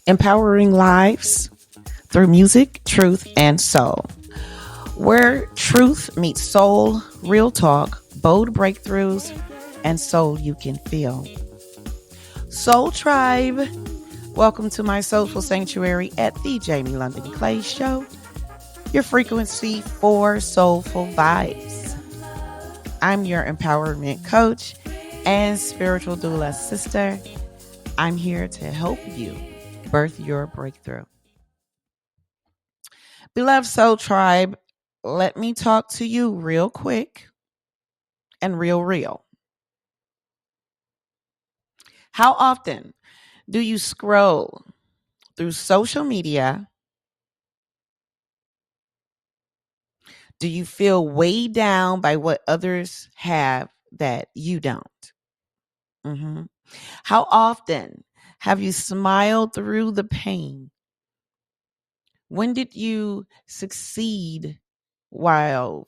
Empowering lives through music, truth, and soul. Where truth meets soul, real talk, bold breakthroughs, and soul you can feel. Soul Tribe, welcome to my soulful sanctuary at the Jamie London Clay Show, your frequency for soulful vibes. I'm your empowerment coach and spiritual doula sister. I'm here to help you birth your breakthrough. Beloved Soul Tribe, let me talk to you real quick and real. How often do you scroll through social media? Do you feel weighed down by what others have that you don't? Mm-hmm. How often have you smiled through the pain? When did you succeed while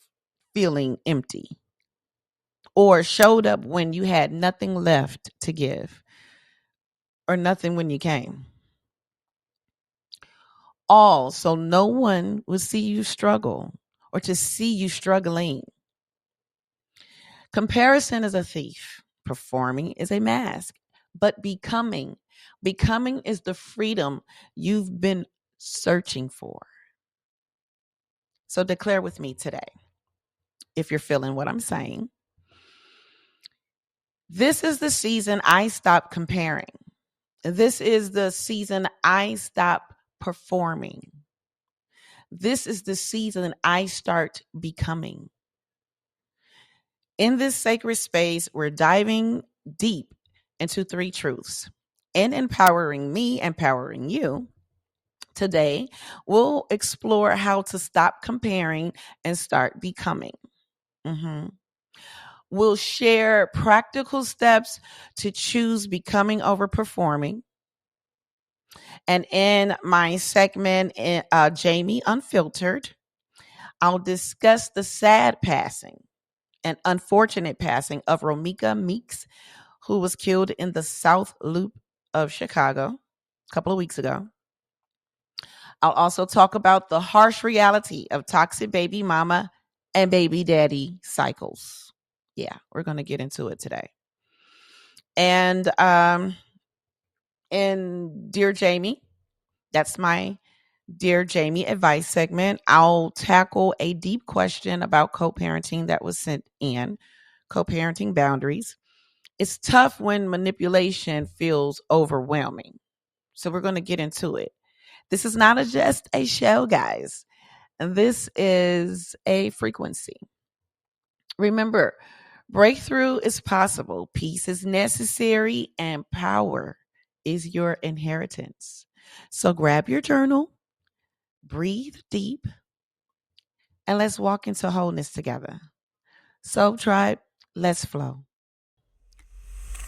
feeling empty? Or showed up when you had nothing left to give? Or nothing when you came? All so no one would see you struggle or to see you struggling. Comparison is a thief. Performing is a mask. But becoming is the freedom you've been searching for. So declare with me today, if you're feeling what I'm saying. This is the season I stop comparing. This is the season I stop performing. This is the season I start becoming. In this sacred space, we're diving deep into three truths. In empowering me, empowering you, today we'll explore how to stop comparing and start becoming. We'll share practical steps to choose becoming over performing. And in my segment, Jamie Unfiltered, I'll discuss the sad passing and unfortunate passing of Romeca Meeks, who was killed in the South Loop of Chicago a couple of weeks ago. I'll also talk about the harsh reality of toxic baby mama and baby daddy cycles. Yeah, we're going to get into it today. And Dear Jamie, that's my Dear Jamie advice segment. I'll tackle a deep question about co-parenting that was sent in, co-parenting boundaries. It's tough when manipulation feels overwhelming. So we're going to get into it. This is not just a show, guys. This is a frequency. Remember, breakthrough is possible. Peace is necessary and power is your inheritance. So grab your journal, breathe deep, and let's walk into wholeness together. Soul Tribe, let's flow.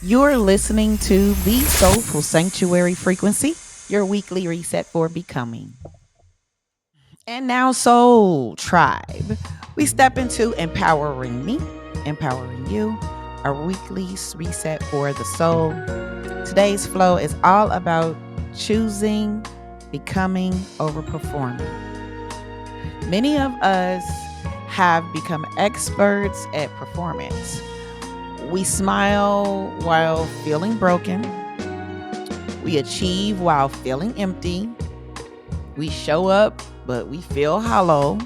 You're listening to the Soulful Sanctuary Frequency, your weekly reset for becoming. And now, Soul Tribe, we step into empowering me, empowering you, our weekly reset for the soul. Today's flow is all about choosing, becoming, over performing. Many of us have become experts at performance. We smile while feeling broken. We achieve while feeling empty. We show up, but we feel hollow.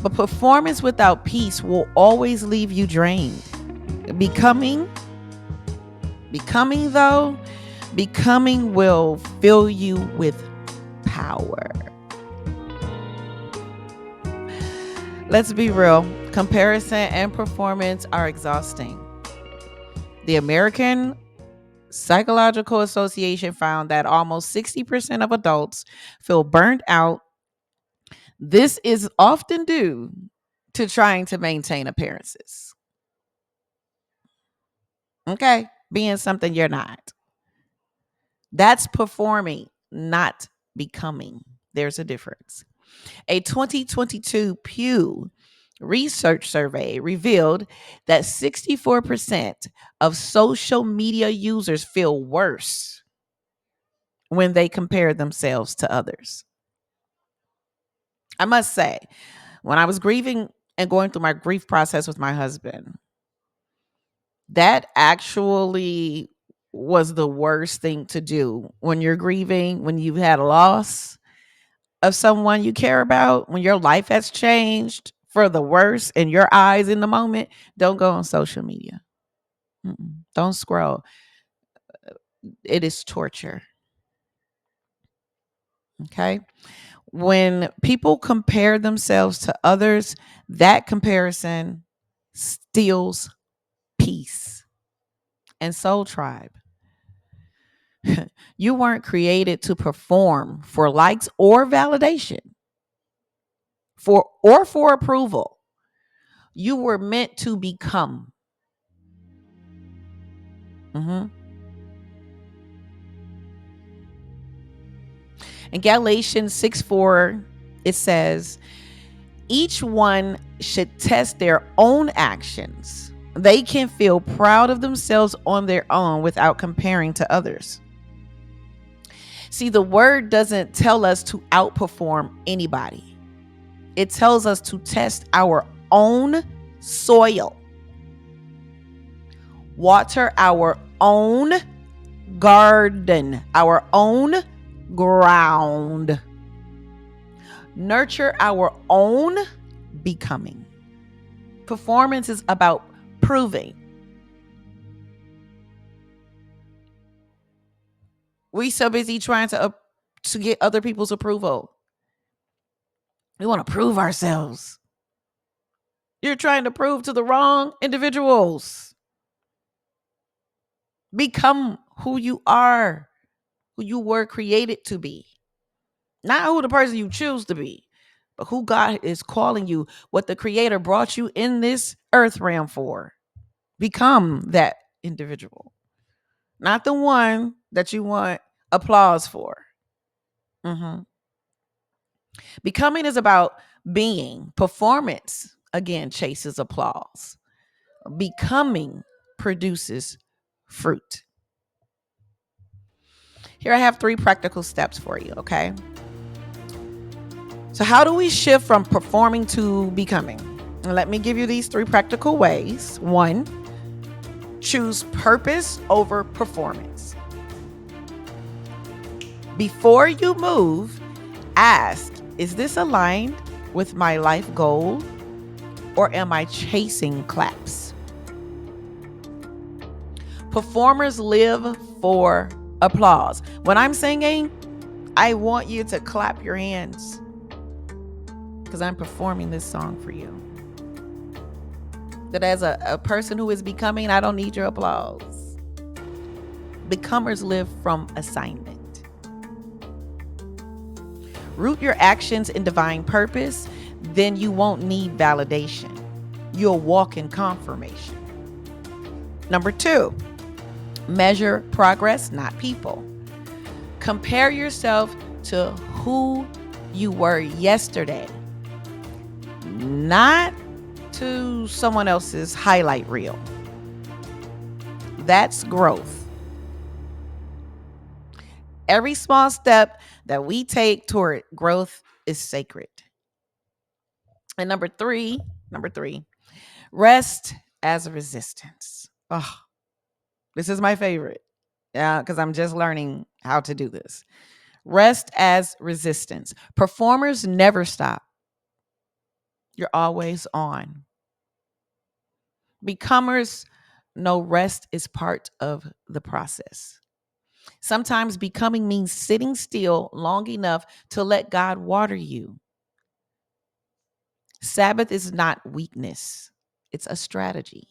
But performance without peace will always leave you drained. Becoming will fill you with power. Let's be real. Comparison and performance are exhausting. The American Psychological Association found that almost 60% of adults feel burnt out. This is often due to trying to maintain appearances. Okay, being something you're not. That's performing, not becoming. There's a difference. A 2022 Pew research survey revealed that 64% of social media users feel worse when they compare themselves to others. I must say, when I was grieving and going through my grief process with my husband, that actually was the worst thing to do when you're grieving, when you've had a loss of someone you care about, when your life has changed for the worse in your eyes in the moment. Don't go on social media. Don't scroll. It is torture. Okay. When people compare themselves to others, that comparison steals peace. And Soul Tribe, you weren't created to perform for likes or validation, for approval. You were meant to become. Mm-hmm. In Galatians 6:4, it says, each one should test their own actions. They can feel proud of themselves on their own without comparing to others. See, the word doesn't tell us to outperform anybody. It tells us to test our own soil, water our own garden, our own ground, nurture our own becoming. Performance is about proving. We so busy trying to get other people's approval. We want to prove ourselves. You're trying to prove to the wrong individuals. Become who you are, who you were created to be. Not who the person you choose to be, but who God is calling you, what the Creator brought you in this earth realm for. Become that individual, not the one that you want applause for. Mm-hmm. Becoming is about being. Performance, again, chases applause. Becoming produces fruit. Here I have 3 practical steps for you, okay? So how do we shift from performing to becoming? Let me give you these 3 practical ways. 1, choose purpose over performance. Before you move, ask, is this aligned with my life goal, or am I chasing claps? Performers live for applause. When I'm singing, I want you to clap your hands because I'm performing this song for you. That as a person who is becoming, I don't need your applause. Becomers live from assignment. Root your actions in divine purpose, then you won't need validation. You'll walk in confirmation. Number 2, measure progress, not people. Compare yourself to who you were yesterday, not to someone else's highlight reel. That's growth. Every small step that we take toward growth is sacred. And number three, rest as a resistance. Oh, this is my favorite. Yeah, because I'm just learning how to do this. Rest as resistance. Performers never stop. You're always on. Becomers know rest is part of the process. Sometimes becoming means sitting still long enough to let God water you. Sabbath is not weakness, it's a strategy.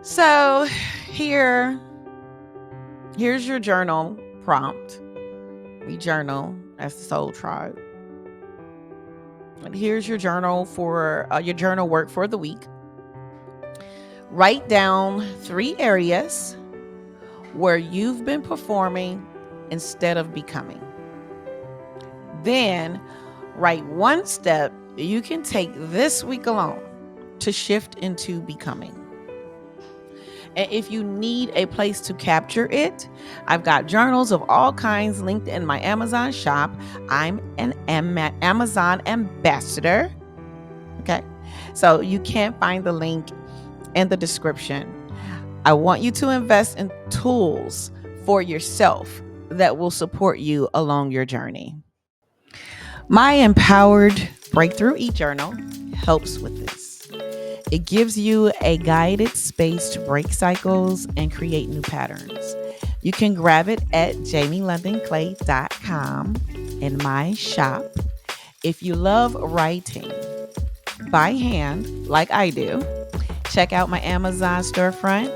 So here's your journal prompt. We journal as the Soul Tribe. And here's your journal for your journal work for the week. Write down 3 areas where you've been performing instead of becoming. Then write one step you can take this week alone to shift into becoming. And if you need a place to capture it, I've got journals of all kinds linked in my Amazon shop. I'm an Amazon ambassador. Okay. So you can find the link in the description. I want you to invest in tools for yourself that will support you along your journey. My Empowered Breakthrough e-journal helps with this. It gives you a guided space to break cycles and create new patterns. You can grab it at jamielondonclay.com in my shop. If you love writing by hand, like I do, check out my Amazon storefront.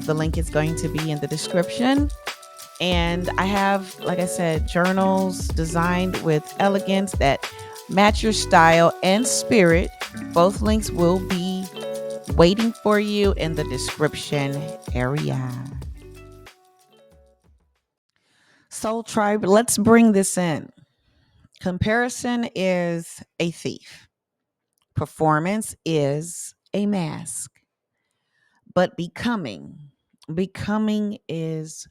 The link is going to be in the description. And I have, like I said, journals designed with elegance that match your style and spirit. Both links will be waiting for you in the description area. Soul Tribe, let's bring this in. Comparison is a thief. Performance is a mask. But becoming is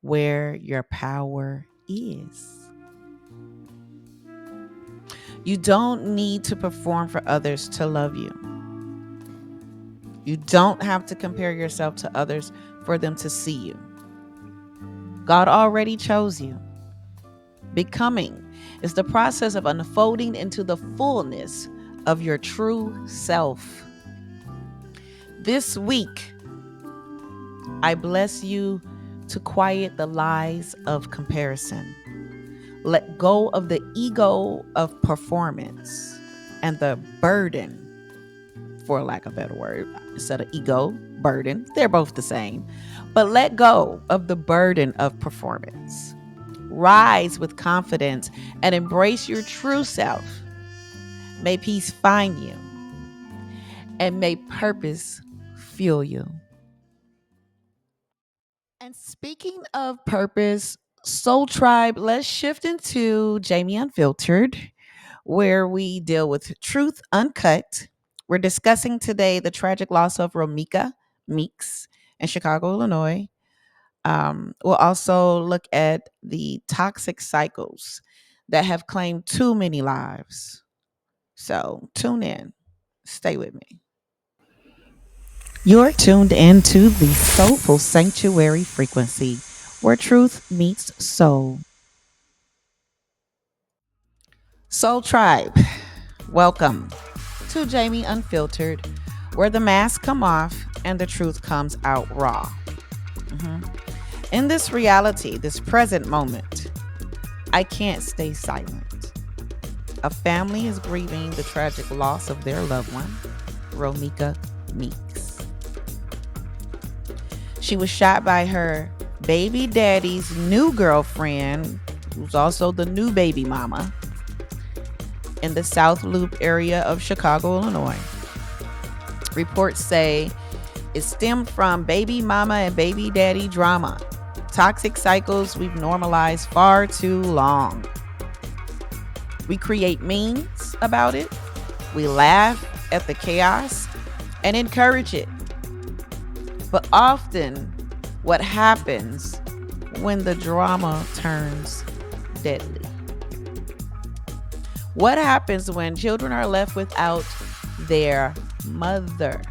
where your power is. You don't need to perform for others to love you. You don't have to compare yourself to others for them to see you. God already chose you. Becoming is the process of unfolding into the fullness of your true self. This week, I bless you to quiet the lies of comparison. Let go of the ego of performance and the burden, for lack of a better word, instead of ego, burden. They're both the same. But let go of the burden of performance. Rise with confidence and embrace your true self. May peace find you and may purpose fuel you. And speaking of purpose, Soul Tribe, let's shift into Jamie Unfiltered, where we deal with truth uncut. We're discussing today the tragic loss of Romeca Meeks in Chicago, Illinois. We'll also look at the toxic cycles that have claimed too many lives. So tune in. Stay with me. You're tuned into the Soulful Sanctuary frequency, where truth meets soul. Soul Tribe, welcome to Jamie Unfiltered, where the masks come off and the truth comes out raw. In this reality, this present moment, I can't stay silent. A family is grieving the tragic loss of their loved one, Romeca Meeks. She was shot by her baby daddy's new girlfriend, who's also the new baby mama, in the South Loop area of Chicago, Illinois. Reports say it stemmed from baby mama and baby daddy drama. Toxic cycles we've normalized far too long. We create memes about it. We laugh at the chaos and encourage it. But often, what happens when the drama turns deadly? What happens when children are left without their mother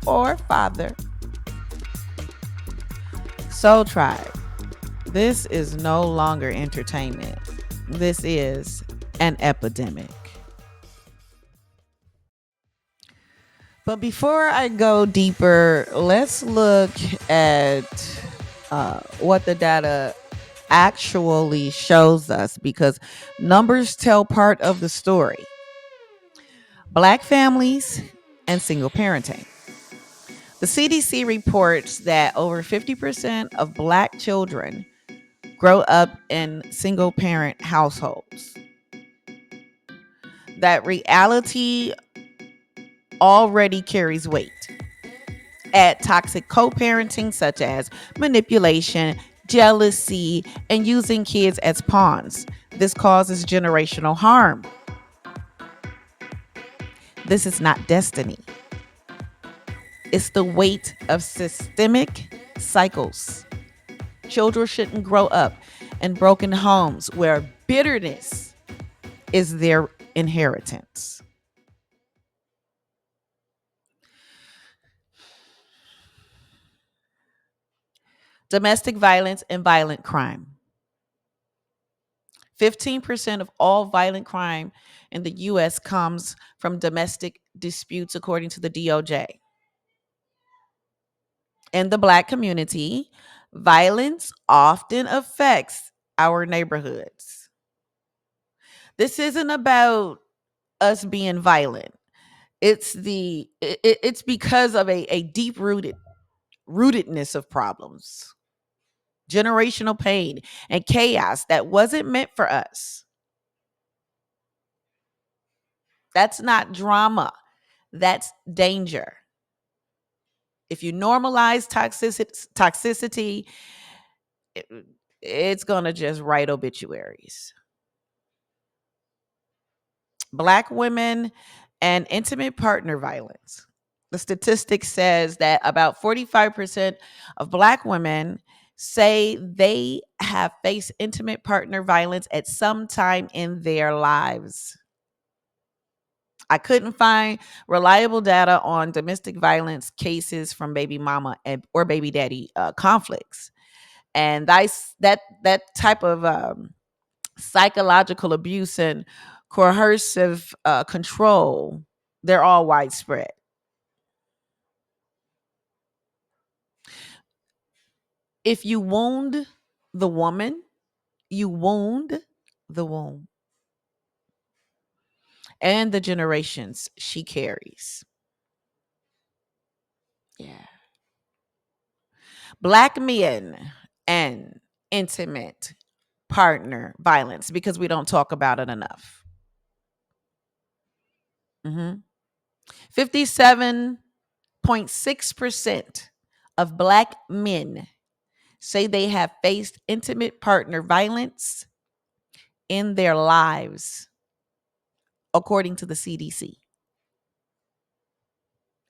or father? Soul Tribe, this is no longer entertainment. This is an epidemic. But before I go deeper, let's look at what the data actually shows us, because numbers tell part of the story. Black families and single parenting. The CDC reports that over 50% of Black children grow up in single parent households. That reality already carries weight. Add toxic co-parenting such as manipulation, jealousy, and using kids as pawns. This causes generational harm. This is not destiny. It's the weight of systemic cycles. Children shouldn't grow up in broken homes where bitterness is their inheritance. Domestic violence and violent crime. 15% of all violent crime in the US comes from domestic disputes, according to the DOJ. In the Black community, violence often affects our neighborhoods. This isn't about us being violent. It's because of a deep rootedness of problems, generational pain, and chaos that wasn't meant for us. That's not drama. That's danger. If you normalize toxicity, it, it's going to just write obituaries. Black women and intimate partner violence. The statistic says that about 45% of Black women say they have faced intimate partner violence at some time in their lives. I couldn't find reliable data on domestic violence cases from baby mama or baby daddy conflicts, and that type of psychological abuse and coercive control, they're all widespread. If you wound the woman, you wound the womb and the generations she carries. Yeah. Black men and intimate partner violence, because we don't talk about it enough. 57.6% of Black men say they have faced intimate partner violence in their lives, according to the CDC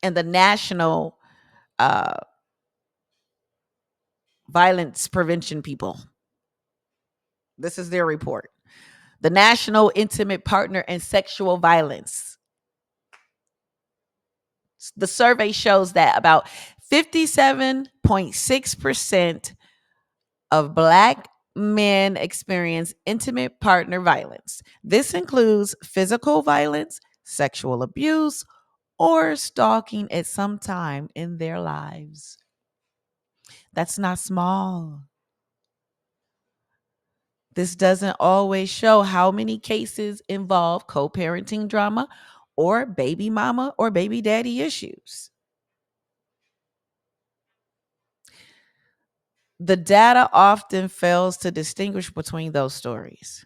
and the National uh, Violence Prevention people. This is their report. The National Intimate Partner and Sexual Violence. The survey shows that about 57.6% of Black men experience intimate partner violence. This includes physical violence, sexual abuse, or stalking at some time in their lives. That's not small. This doesn't always show how many cases involve co parenting drama or baby mama or baby daddy issues. The data often fails to distinguish between those stories.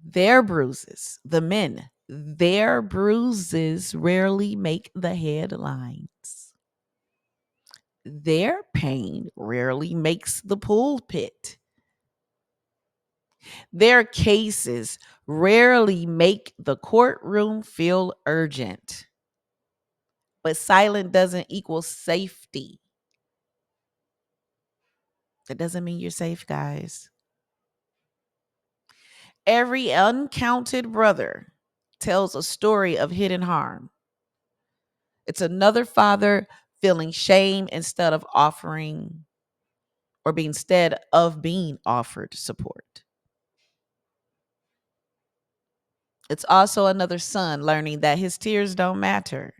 Their bruises, the men, their bruises rarely make the headlines. Their pain rarely makes the pulpit. Their cases rarely make the courtroom feel urgent. But silent doesn't equal safety. That doesn't mean you're safe, guys. Every uncounted brother tells a story of hidden harm. It's another father feeling shame instead of being offered support. It's also another son learning that his tears don't matter.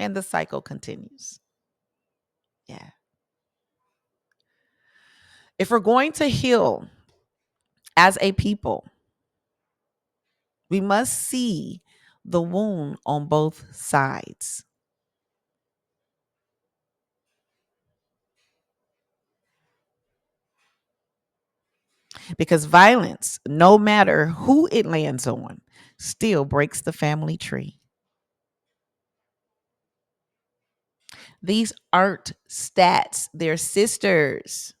And the cycle continues. Yeah. If we're going to heal as a people, we must see the wound on both sides. Because violence, no matter who it lands on, still breaks the family tree. These aren't stats, they're sisters.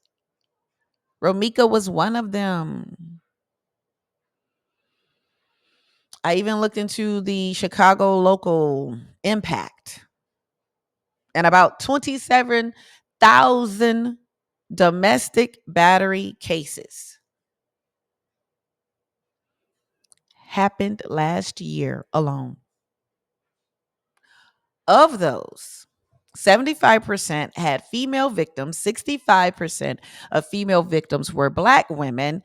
Romeca was one of them. I even looked into the Chicago local impact, and about 27,000 domestic battery cases happened last year alone. Of those, 75% had female victims, 65% of female victims were Black women.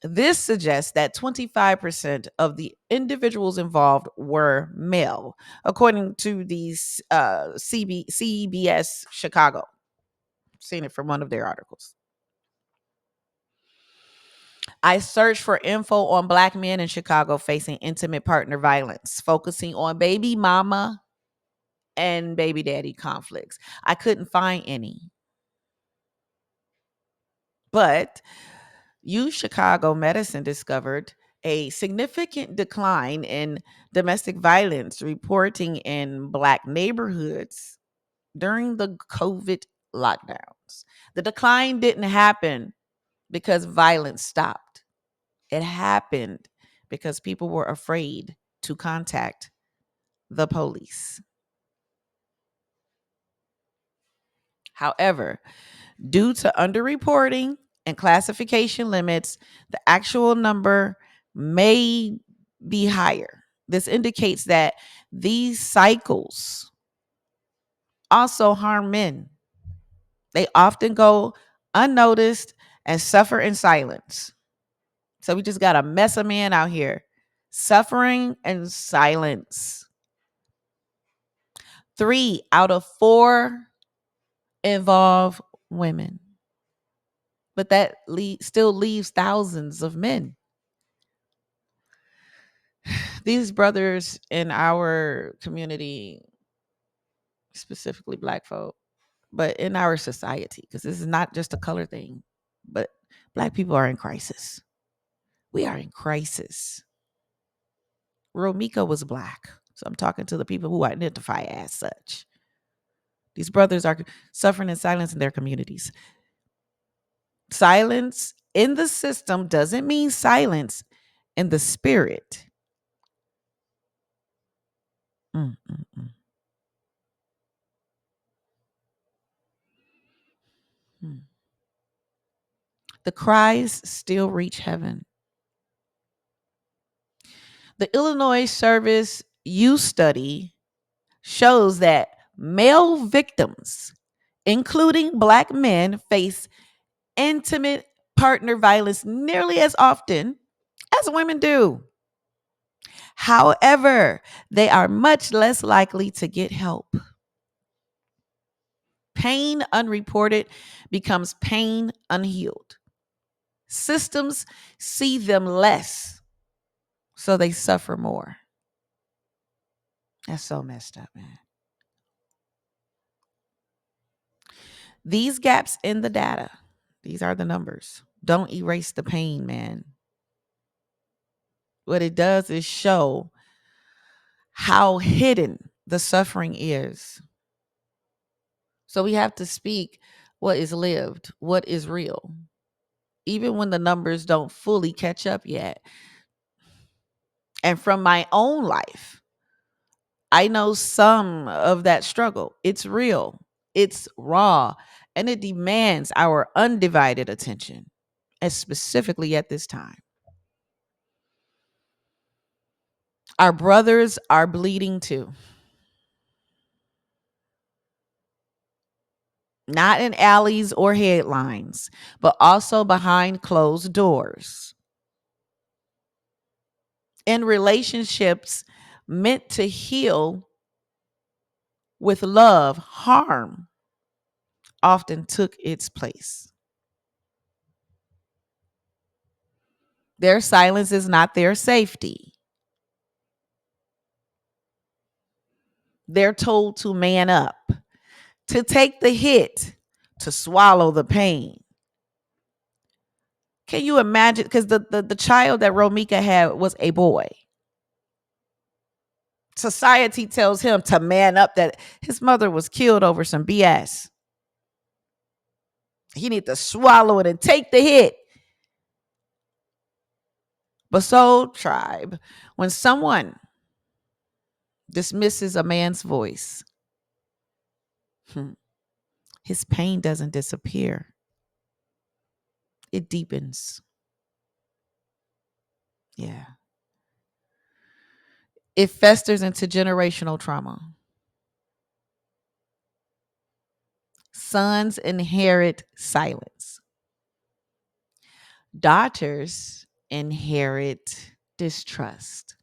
This suggests that 25% of the individuals involved were male, according to the CBS Chicago. Seen it from one of their articles. I searched for info on Black men in Chicago facing intimate partner violence, focusing on baby mama and baby daddy conflicts. I couldn't find any. But U Chicago Medicine discovered a significant decline in domestic violence reporting in Black neighborhoods during the COVID lockdowns. The decline didn't happen because violence stopped. It happened because people were afraid to contact the police. However, due to underreporting and classification limits, the actual number may be higher. This indicates that these cycles also harm men. They often go unnoticed and suffer in silence. So we just got a mess of men out here suffering in silence. 3 out of 4 involve women, but that still leaves thousands of men. These brothers in our community, specifically Black folk, but in our society, because this is not just a color thing, but Black people are in crisis. We are in crisis. Romeca was Black, so I'm talking to the people who identify as such. These brothers are suffering in silence in their communities. Silence in the system doesn't mean silence in the spirit. Mm, mm, mm. Hmm. The cries still reach heaven. The Illinois Service Youth Study shows that male victims, including Black men, face intimate partner violence nearly as often as women do. However, they are much less likely to get help. Pain unreported becomes pain unhealed. Systems see them less, so they suffer more. That's so messed up, man. These gaps in the data, these are the numbers, don't erase the pain, man. What it does is show how hidden the suffering is. So we have to speak what is lived, what is real, even when the numbers don't fully catch up yet. And from my own life, I know some of that struggle. It's real, it's raw, and it demands our undivided attention, and specifically at this time. Our brothers are bleeding too. Not in alleys or headlines, but also behind closed doors. In relationships meant to heal with love, harm often took its place. Their silence is not their safety. They're told to man up, to take the hit, to swallow the pain. Can you imagine? Because the child that Romeca had was a boy. Society tells him to man up, that his mother was killed over some BS. He need to swallow it and take the hit. But Soul Tribe, when someone dismisses a man's voice, his pain doesn't disappear. It deepens. Yeah. It festers into generational trauma. Sons inherit silence. Daughters inherit distrust.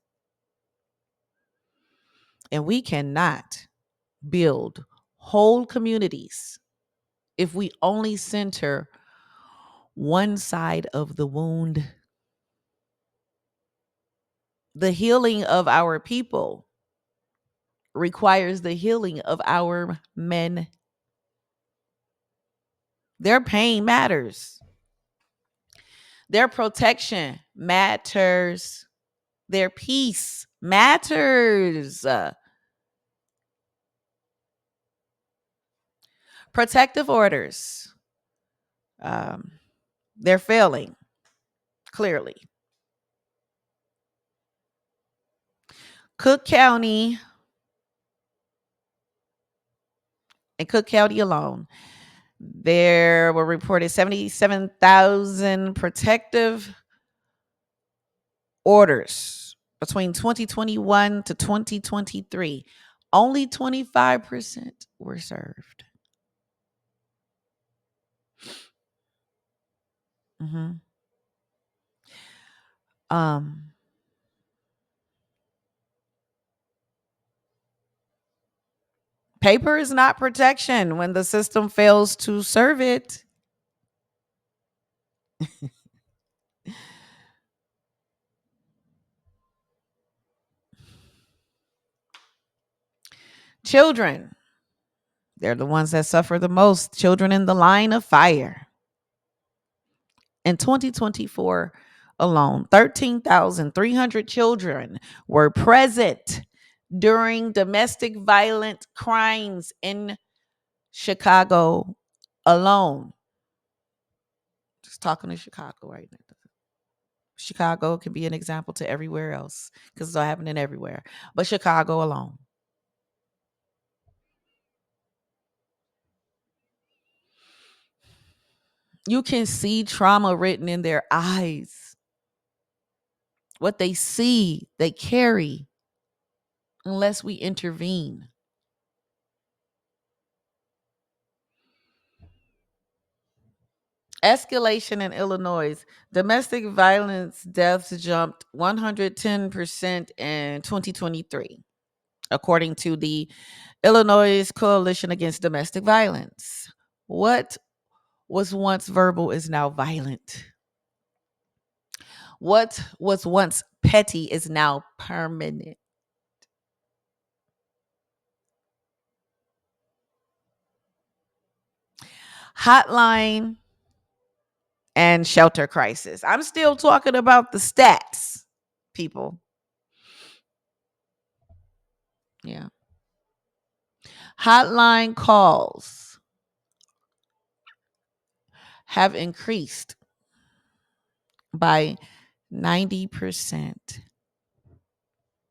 And we cannot build whole communities if we only center one side of the wound. The healing of our people requires the healing of our men. Their pain matters. Their protection matters. Their peace matters. Protective orders, they're failing, clearly. Cook County alone, there were reported 77,000 protective orders between 2021 to 2023. Only 25% were served. Mm-hmm. Paper is not protection when the system fails to serve it. Children, they're the ones that suffer the most. Children in the line of fire. In 2024 alone, 13,300 children were present during domestic violent crimes in Chicago alone. Just talking to Chicago right now. Chicago can be an example to everywhere else because it's all happening everywhere. But Chicago alone. You can see trauma written in their eyes. What they see, they carry unless we intervene. Escalation in Illinois. Domestic violence deaths jumped 110% in 2023, according to the Illinois Coalition Against Domestic Violence. What was once verbal is now violent. What was once petty is now permanent. Hotline and shelter crisis. I'm still talking about the stats, people. Yeah. Hotline calls have increased by 90%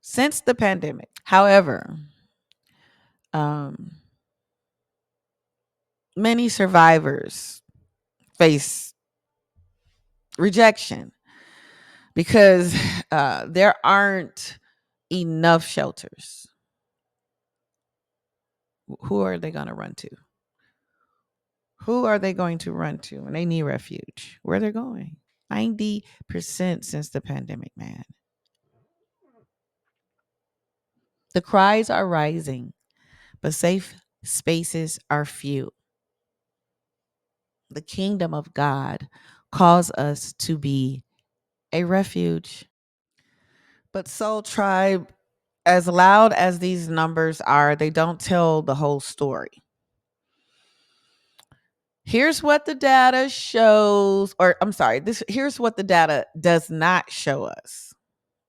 since the pandemic. However, many survivors face rejection because there aren't enough shelters. Who are they going to run to? Who are they going to run to when they need refuge? Where they're going? 90% since the pandemic, man. The cries are rising, but safe spaces are few. The kingdom of God calls us to be a refuge. But Soul Tribe, as loud as these numbers are, they don't tell the whole story. Here's what the data shows, or I'm sorry, here's what the data does not show us.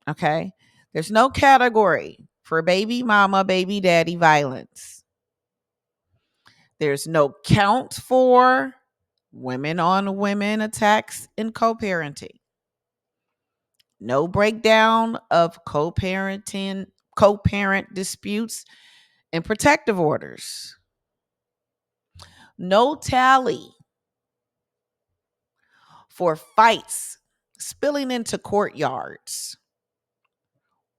Okay? There's no category for baby mama, baby daddy violence. There's no count for women on women attacks in co-parenting. No breakdown of co-parent disputes and protective orders. No tally for fights spilling into courtyards,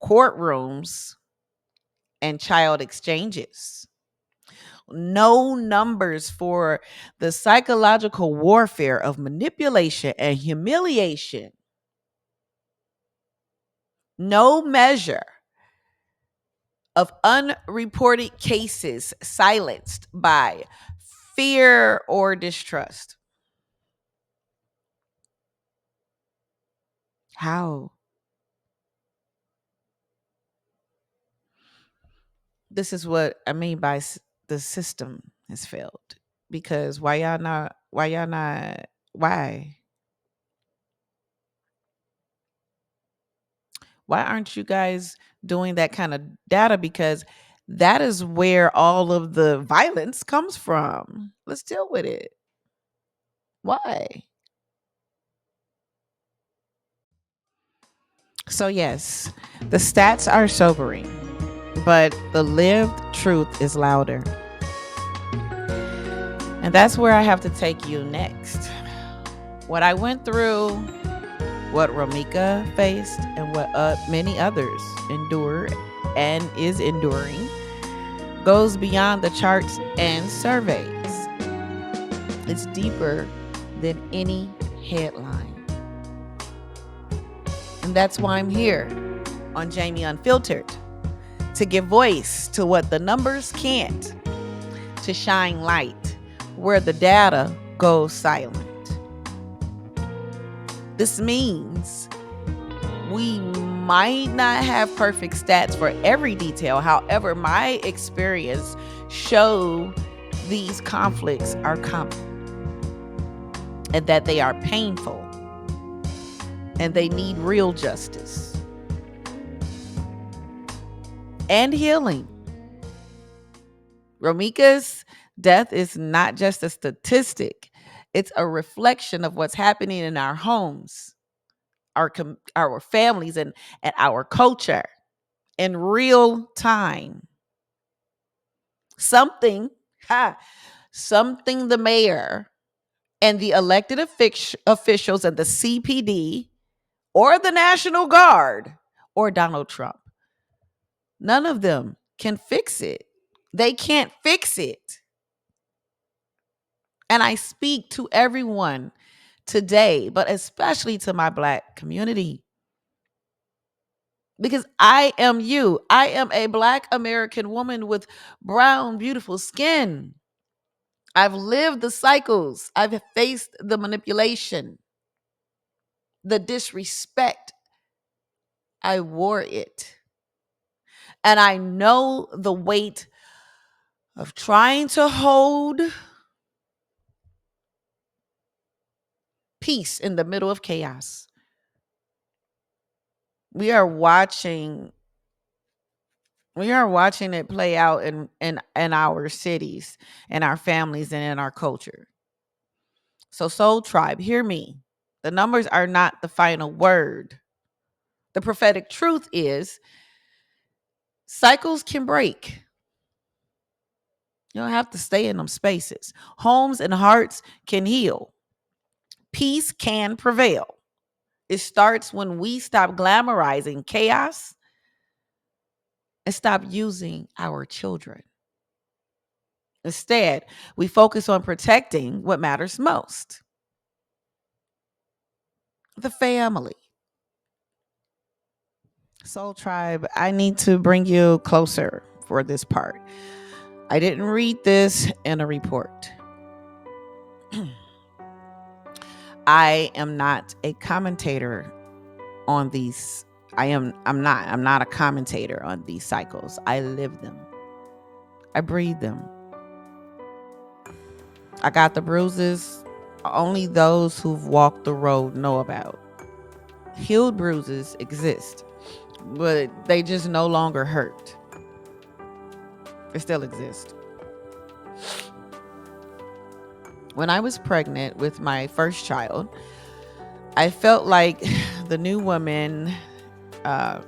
courtrooms, and child exchanges. No numbers for the psychological warfare of manipulation and humiliation. No measure of unreported cases silenced by fear or distrust. How? This is what I mean by the system has failed. Because why? Why aren't you guys doing that kind of data? Because that is where all of the violence comes from. Let's deal with it. Why? So, yes, the stats are sobering, but the lived truth is louder. And that's where I have to take you next. What I went through, what Romeca faced, and what many others endured and is enduring goes beyond the charts and surveys. It's deeper than any headline. And that's why I'm here on Jamie Unfiltered, to give voice to what the numbers can't, to shine light where the data goes silent. This means we might not have perfect stats for every detail. However, my experience show these conflicts are common and that they are painful and they need real justice and healing. Romeca's death is not just a statistic. It's a reflection of what's happening in our homes, our families, and our culture in real time. Something the mayor and the elected officials and the CPD or the National Guard or Donald Trump, none of them can fix it. They can't fix it. And I speak to everyone today, but especially to my Black community. Because I am you. I am a Black American woman with brown, beautiful skin. I've lived the cycles. I've faced the manipulation, the disrespect. I wore it. And I know the weight of trying to hold peace in the middle of chaos. We are watching it play out in our cities, in our families, and in our culture. So Soul Tribe, hear me. The numbers are not the final word. The prophetic truth is cycles can break. You don't have to stay in them spaces. Homes and hearts can heal. Peace can prevail. It starts when we stop glamorizing chaos and stop using our children. Instead, we focus on protecting what matters most: the family. Soul Tribe, I need to bring you closer for this part. I didn't read this in a report. I am not a commentator on these. I'm not a commentator on these cycles. I live them. I breathe them. I got the bruises only those who've walked the road know about. Healed bruises exist, but they just no longer hurt. It still exists. When I was pregnant with my first child, I felt like the new woman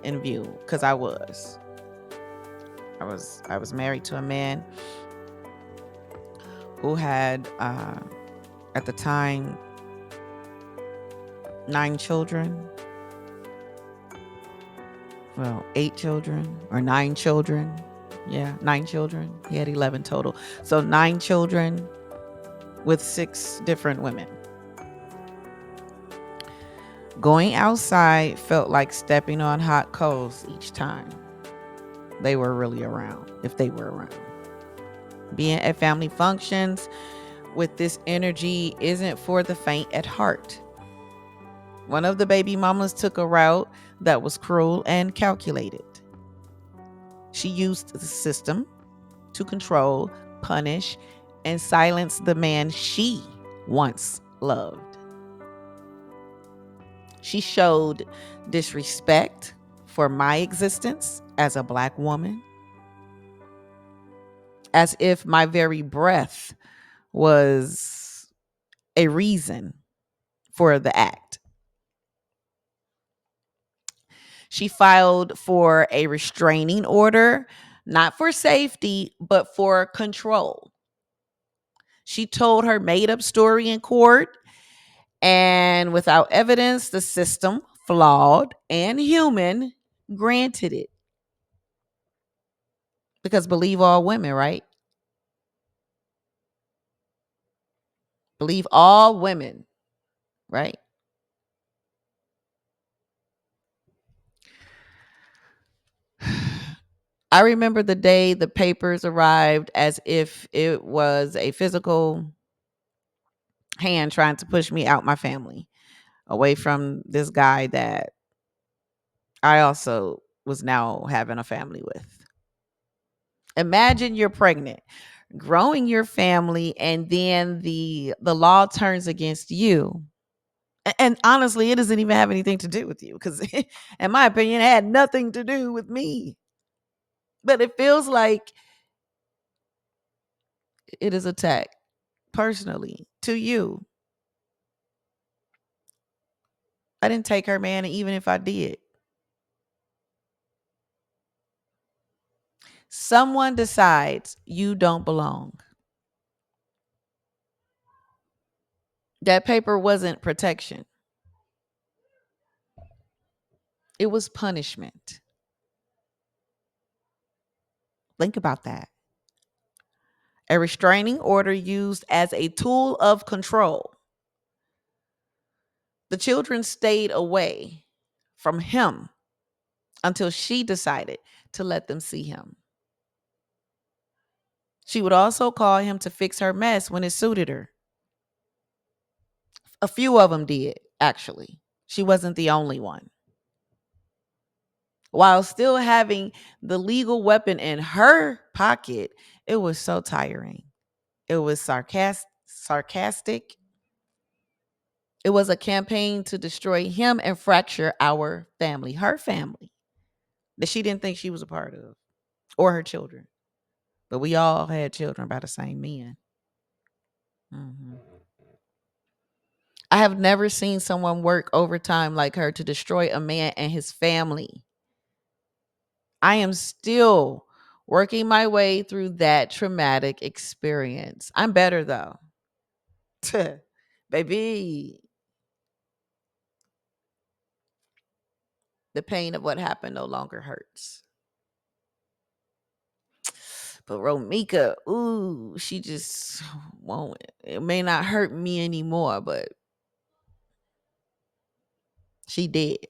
in view because I was married to a man who had at the time 9 children. Well, 8 children or 9 children. Yeah, 9 children. He had 11 total. So 9 children with 6 different women. Going outside felt like stepping on hot coals each time they were really around, if they were around. Being at family functions with this energy isn't for the faint at heart. One of the baby mamas took a route that was cruel and calculated. She used the system to control, punish, and silence the man she once loved. She showed disrespect for my existence as a Black woman, as if my very breath was a reason for the act. She filed for a restraining order, not for safety, but for control. She told her made up story in court, and without evidence, the system, flawed and human, granted it. Because believe all women, right? Believe all women, right? I remember the day the papers arrived as if it was a physical hand trying to push me out my family, away from this guy that I also was now having a family with. Imagine you're pregnant, growing your family, and then the law turns against you. And honestly, it doesn't even have anything to do with you because, in my opinion, it had nothing to do with me. But it feels like it is attacked personally to you. I didn't take her man, and even if I did, someone decides you don't belong. That paper wasn't protection, it was punishment. Think about that. A restraining order used as a tool of control. The children stayed away from him until she decided to let them see him. She would also call him to fix her mess when it suited her. A few of them did, actually. She wasn't the only one. While still having the legal weapon in her pocket, it was so tiring. It was sarcastic. It was a campaign to destroy him and fracture our family, her family, that she didn't think she was a part of, or her children. But we all had children by the same men. Mhm. I have never seen someone work overtime like her to destroy a man and his family. I am still working my way through that traumatic experience. I'm better though. Baby, the pain of what happened no longer hurts. But Romeca, ooh, she just won't. It may not hurt me anymore, but she did.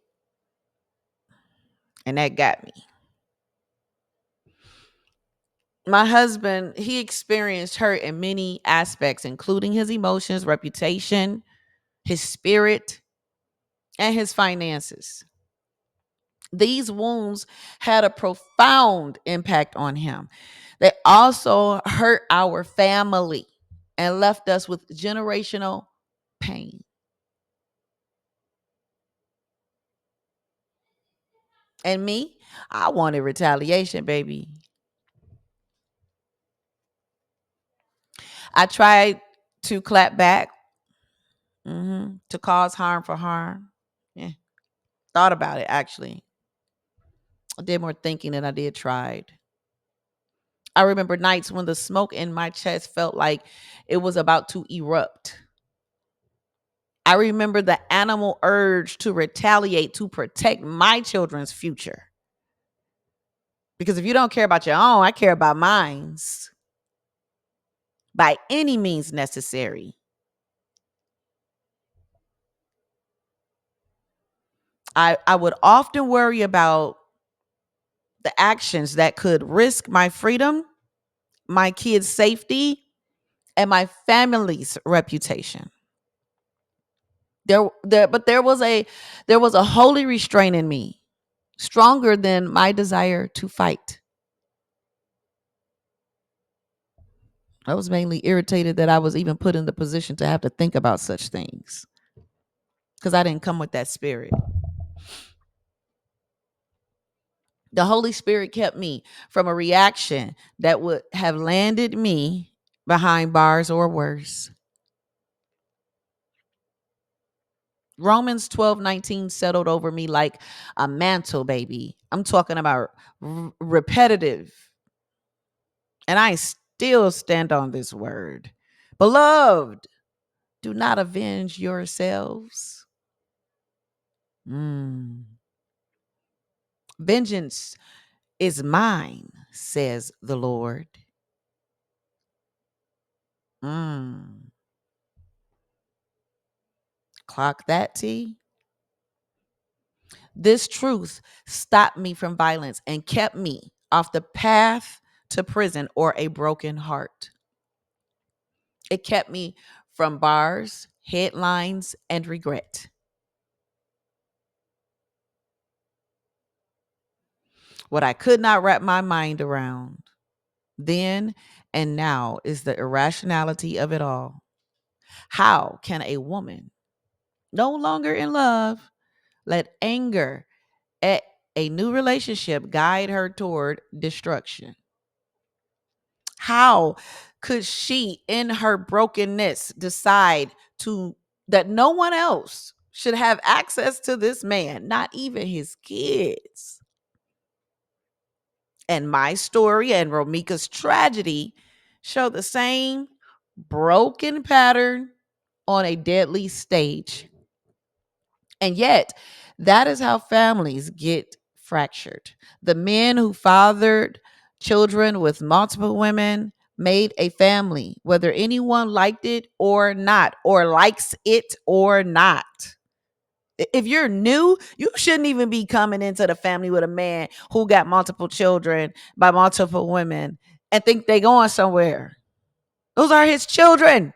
And that got me. My husband, he experienced hurt in many aspects, including his emotions, reputation, his spirit, and his finances. These wounds had a profound impact on him. They also hurt our family and left us with generational pain. And me, I wanted retaliation, baby. I tried to clap back, to cause harm for harm. Yeah, thought about it actually. I did more thinking than I did tried. I remember nights when the smoke in my chest felt like it was about to erupt. I remember the animal urge to retaliate to protect my children's future. Because if you don't care about your own, I care about mine's by any means necessary. I would often worry about the actions that could risk my freedom, my kids' safety, and my family's reputation. But there was a holy restraint in me, stronger than my desire to fight. I was mainly irritated that I was even put in the position to have to think about such things because I didn't come with that spirit. The Holy Spirit kept me from a reaction that would have landed me behind bars or worse. Romans 12:19 settled over me like a mantle, baby. I'm talking about repetitive. And I still stand on this word. Beloved, do not avenge yourselves. Mm. Vengeance is mine, says the Lord. Mm. Clock that, T. This truth stopped me from violence and kept me off the path to prison or a broken heart. It kept me from bars, headlines, and regret. What I could not wrap my mind around then and now is the irrationality of it all. How can a woman no longer in love let anger at a new relationship guide her toward destruction? How could she, in her brokenness, decide to that no one else should have access to this man, not even his kids? And my story and Romeca's tragedy show the same broken pattern on a deadly stage. And yet, that is how families get fractured. The men who fathered children with multiple women made a family, whether anyone liked it or not, or likes it or not. If you're new, you shouldn't even be coming into the family with a man who got multiple children by multiple women and think they going somewhere. Those are his children.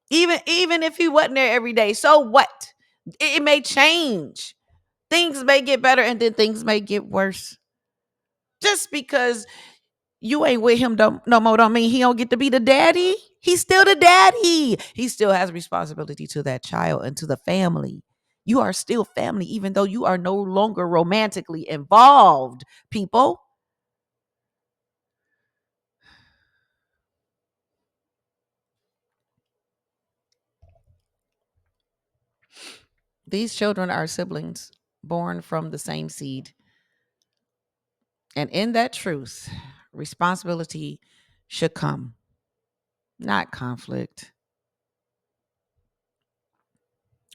Even if he wasn't there every day, so what? It may change. Things may get better and then things may get worse. Just because you ain't with him no more don't mean he don't get to be the daddy. He's still the daddy. He still has responsibility to that child and to the family. You are still family, even though you are no longer romantically involved, people. These children are siblings born from the same seed. And in that truth, responsibility should come, not conflict.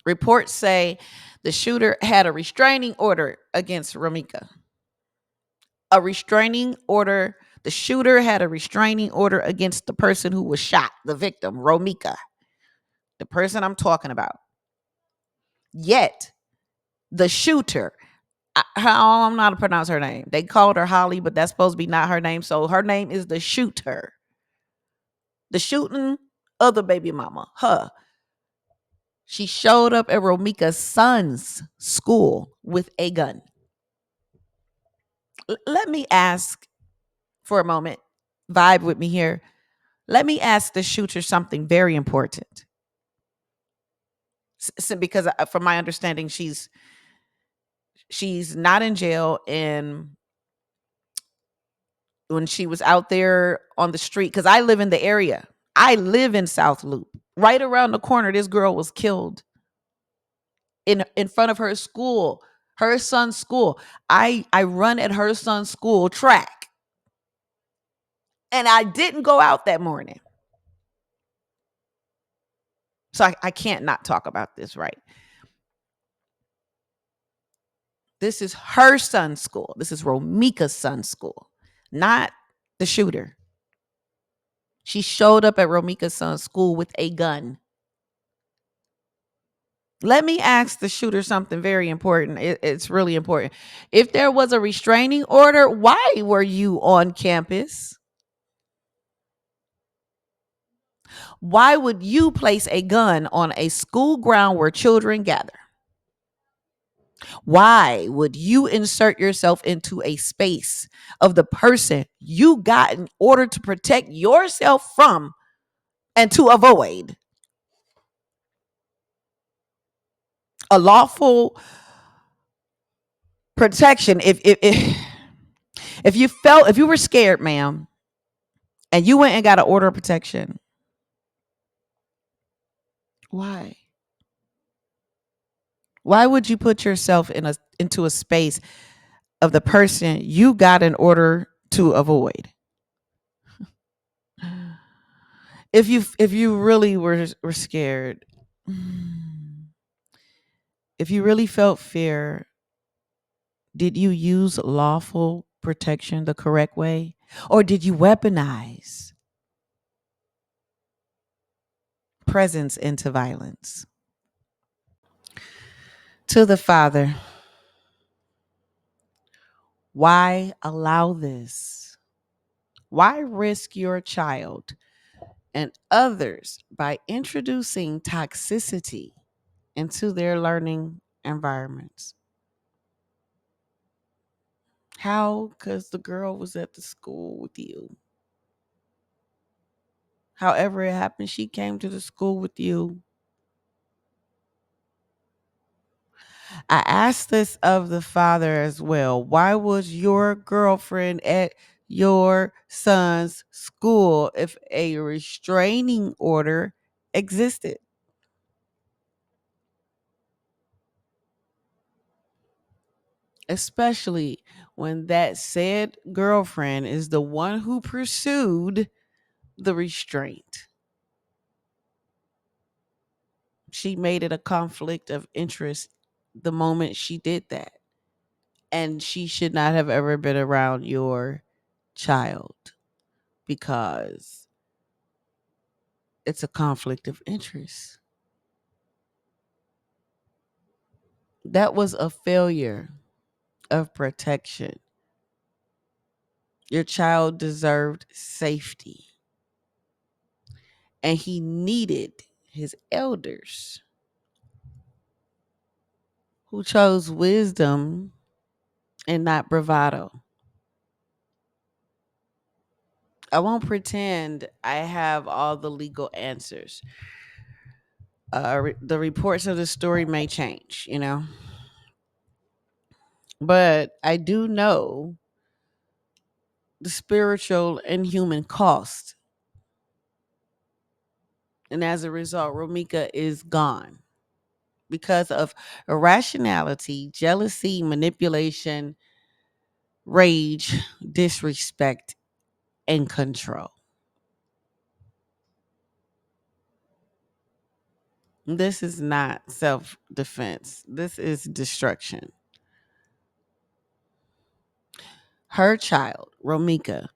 Reports say the shooter had a restraining order against Romeca. A restraining order. The shooter had a restraining order against the person who was shot, the victim, Romeca, the person I'm talking about. Yet, the shooter, I'm not to pronounce her name. They called her Holly, but that's supposed to be not her name. So her name is the shooter. The shooting of the baby mama, her. She showed up at Romeca's son's school with a gun. Let me ask for a moment, vibe with me here. Let me ask the shooter something very important. Because from my understanding, she's not in jail, and when she was out there on the street, because I live in the area, I live in South Loop. Right around the corner, this girl was killed in front of her school, her son's school. I run at her son's school track, and I didn't go out that morning. So I can't not talk about this, right? This is her son's school. This is Romeca's son's school, not the shooter. She showed up at Romeca's son's school with a gun. Let me ask the shooter something very important. It's really important. If there was a restraining order, why were you on campus? Why would you place a gun on a school ground where children gather? Why would you insert yourself into a space of the person you got in order to protect yourself from and to avoid a lawful protection? If you were scared, ma'am, and you went and got an order of protection, why? Why would you put yourself into a space of the person you got in order to avoid? If you really were scared, if you really felt fear, did you use lawful protection the correct way, or did you weaponize presence into violence? To the father, why allow this? Why risk your child and others by introducing toxicity into their learning environments? How? Because the girl was at the school with you. However it happened, she came to the school with you. I asked this of the father as well. Why was your girlfriend at your son's school if a restraining order existed? Especially when that said girlfriend is the one who pursued the restraint. She made it a conflict of interest the moment she did that. And she should not have ever been around your child because it's a conflict of interest. That was a failure of protection. Your child deserved safety, and he needed his elders who chose wisdom and not bravado. I won't pretend I have all the legal answers. The reports of the story may change, but I do know the spiritual and human cost. And as a result, Romeca is gone because of irrationality, jealousy, manipulation, rage, disrespect, and control. This is not self defense, this is destruction. Her child, Romeca,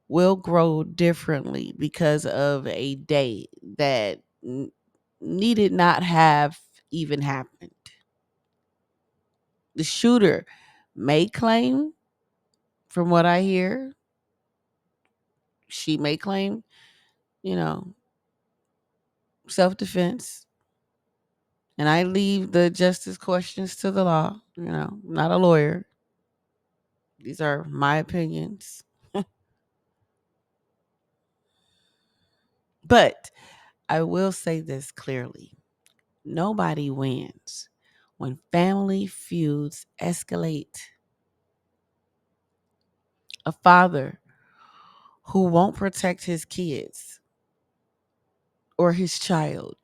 will grow differently because of a day that needed not have even happened. The shooter may claim, from what I hear, she may claim, you know, self defense. And I leave the justice questions to the law. I'm not a lawyer. These are my opinions. But I will say this clearly: nobody wins when family feuds escalate. A father who won't protect his kids or his child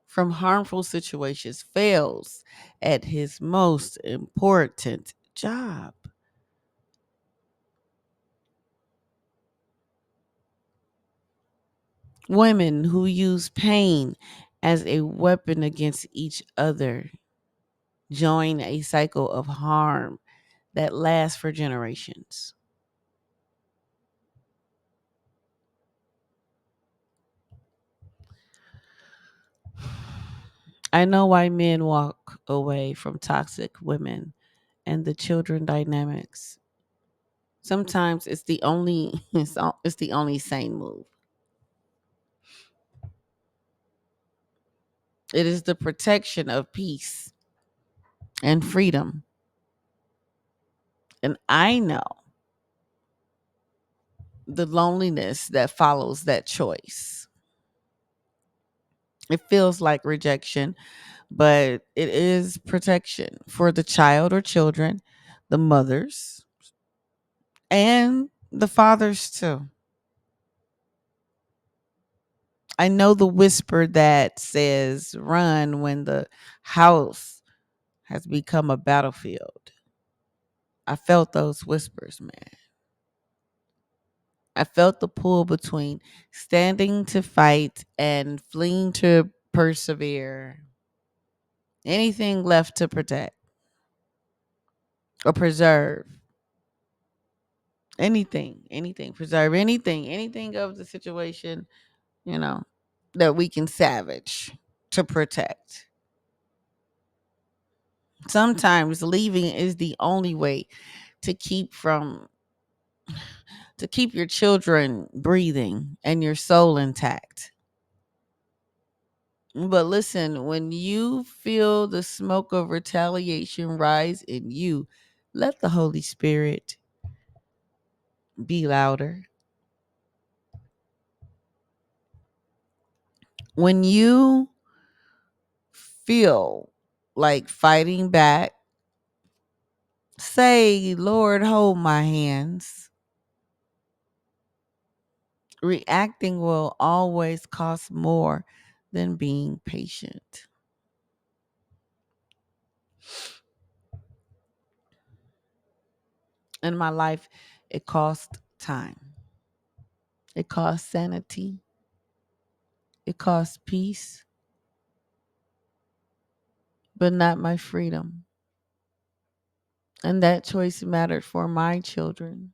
from harmful situations fails at his most important job. Women who use pain as a weapon against each other join a cycle of harm that lasts for generations. I know why men walk away from toxic women and the children dynamics. Sometimes it's the only it's the only sane move. It is the protection of peace and freedom. And I know the loneliness that follows that choice. It feels like rejection, but it is protection for the child or children, the mothers, and the fathers too. I know the whisper that says run when the house has become a battlefield. I felt those whispers, man. I felt the pull between standing to fight and fleeing to persevere. Anything left to protect or preserve. Anything, preserve anything of the situation, you know, that we can savage to protect. Sometimes leaving is the only way to keep your children breathing and your soul intact. But listen, when you feel the smoke of retaliation rise in you, let the Holy Spirit be louder. When you feel like fighting back, say, Lord, hold my hands. Reacting will always cost more than being patient. In my life, it cost time, it cost sanity, it cost peace, but not my freedom. And that choice mattered for my children.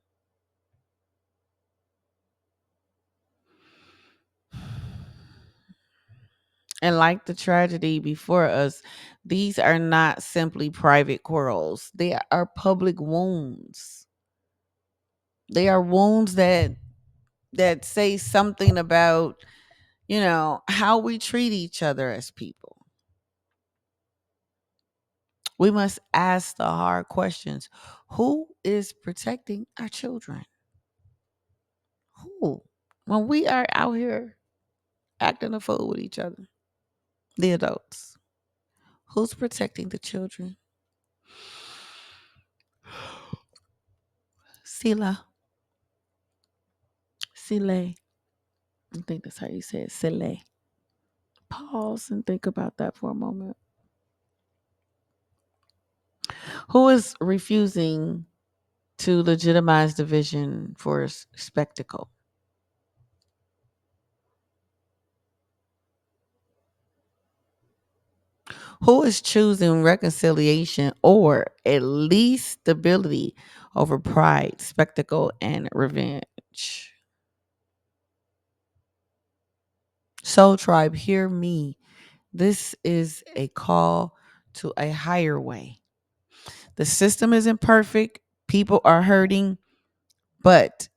And like the tragedy before us, these are not simply private quarrels. They are public wounds. They are wounds that say something about, how we treat each other as people. We must ask the hard questions. Who is protecting our children? Who? When we are out here acting a fool with each other, the adults, who's protecting the children? Sila, Sile. I think that's how you say it. Sile. Pause and think about that for a moment. Who is refusing to legitimize division for spectacle? Who is choosing reconciliation or at least stability over pride, spectacle, and revenge? Soul Tribe, hear me. This is a call to a higher way. The system isn't perfect, people are hurting, but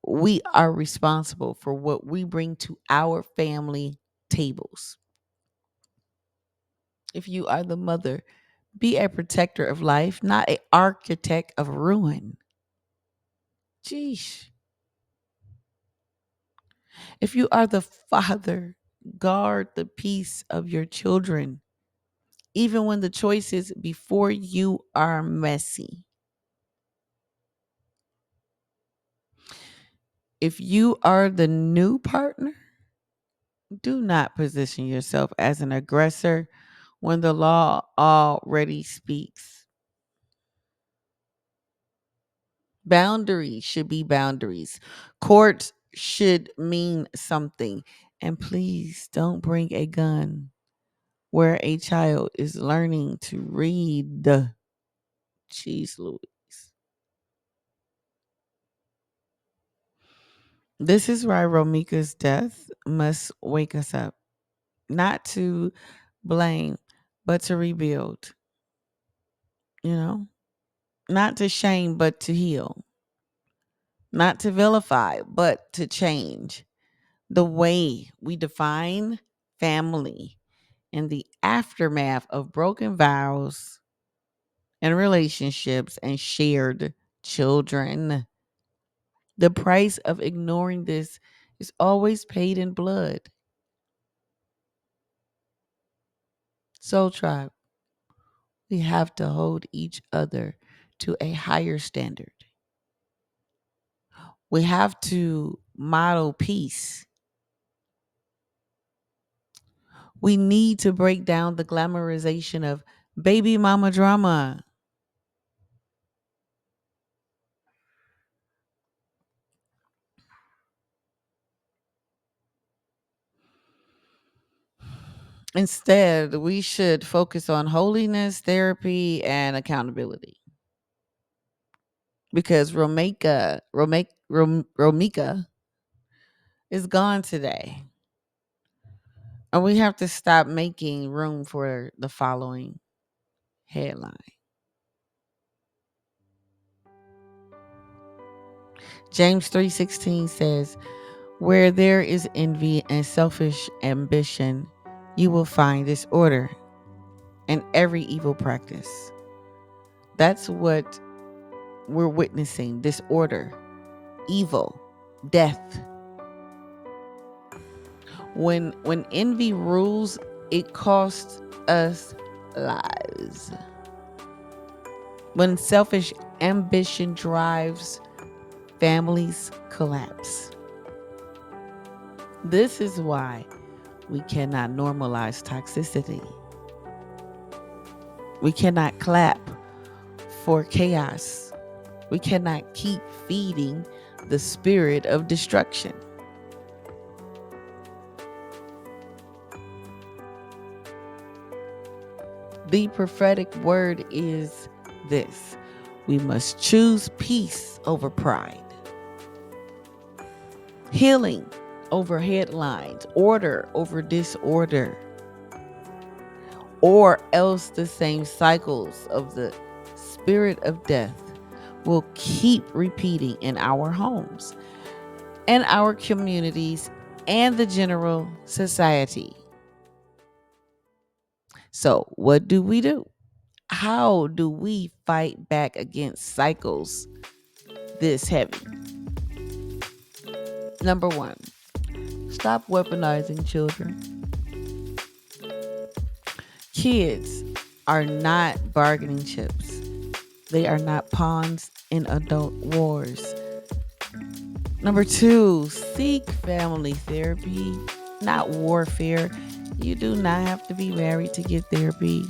we are responsible for what we bring to our family tables. If you are the mother, be a protector of life, not an architect of ruin. Jeesh. If you are the father, guard the peace of your children, even when the choices before you are messy. If you are the new partner, Do not position yourself as an aggressor when the law already speaks. Boundaries should be boundaries. Courts should mean something. And please don't bring a gun where a child is learning to read. Jeez Louise. This is why Romeca's death must wake us up, not to blame, but to rebuild, you know, not to shame, but to heal, not to vilify, but to change the way we define family in the aftermath of broken vows and relationships and shared children. The price of ignoring this is always paid in blood. Soul Tribe, we have to hold each other to a higher standard. We have to model peace. We need to break down the glamorization of baby mama drama. Instead, we should focus on holiness, therapy, and accountability. Because Romeca is gone today. And we have to stop making room for the following headline. James 3:16 says, "Where there is envy and selfish ambition, you will find disorder and every evil practice." That's what we're witnessing: disorder, evil, death. When envy rules, it costs us lives. When selfish ambition drives, families collapse. This is why we cannot normalize toxicity. We cannot clap for chaos. We cannot keep feeding the spirit of destruction. The prophetic word is this: we must choose peace over pride, healing over headlines, order over disorder, or else the same cycles of the spirit of death will keep repeating in our homes and our communities and the general society. So, what do we do? How do we fight back against cycles this heavy? Number one, stop weaponizing children. Kids are not bargaining chips. They are not pawns in adult wars. Number two, seek family therapy, not warfare. You do not have to be married to get therapy.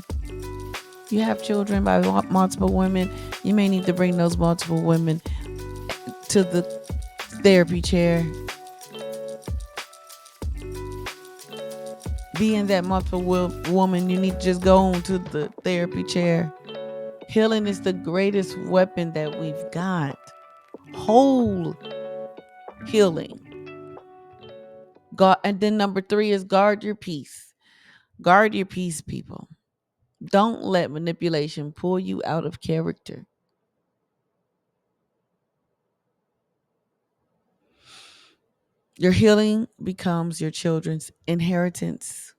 You have children by multiple women. You may need to bring those multiple women to the therapy chair. Being that multiple woman, you need to just go on to the therapy chair. Healing is the greatest weapon that we've got. Whole healing. God, and then number three is guard your peace. Guard your peace, people. Don't let manipulation pull you out of character. Your healing becomes your children's inheritance.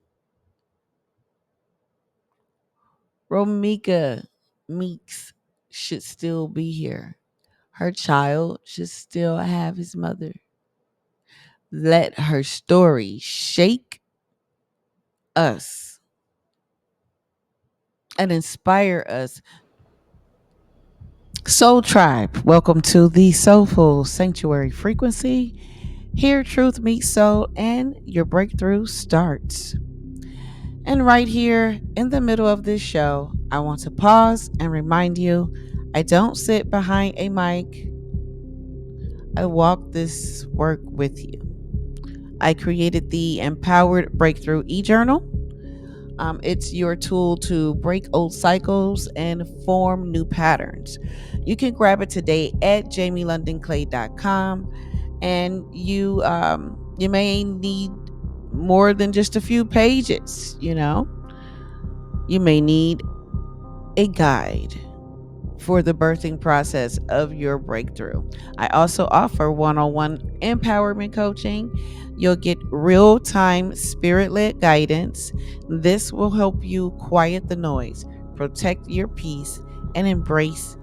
Romeca Meeks should still be here. Her child should still have his mother. Let her story shake us and inspire us. Soul Tribe, welcome to the Soulful Sanctuary Frequency. Here, truth meets soul, and your breakthrough starts. And right here in the middle of this show, I want to pause and remind you I don't sit behind a mic, I walk this work with you. I created the Empowered Breakthrough e-journal. It's your tool to break old cycles and form new patterns. You can grab it today at jamielondonclay.com, and you may need more than just a few pages. You may need a guide for the birthing process of your breakthrough. I also offer one-on-one empowerment coaching. You'll get real-time spirit-led guidance. This will help you quiet the noise, protect your peace, and embrace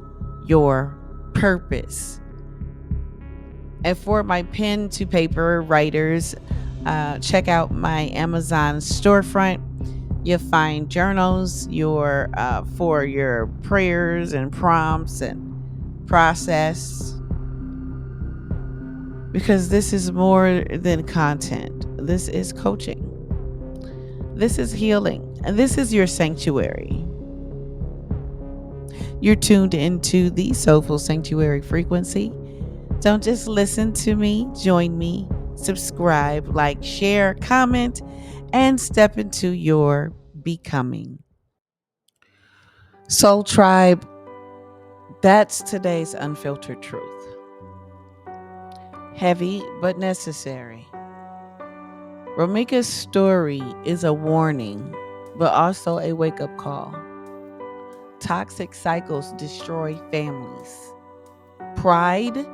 your purpose. And for my pen to paper writers, check out my Amazon storefront. You'll find journals for your prayers and prompts and process, because this is more than content. This is coaching. This is healing. And this is your sanctuary. You're tuned into the Soulful Sanctuary frequency. Don't just listen to me, join me, subscribe, like, share, comment, and step into your becoming. Soul Tribe, that's today's unfiltered truth. Heavy but necessary. Romeca's story is a warning, but also a wake up call. Toxic cycles destroy families. Pride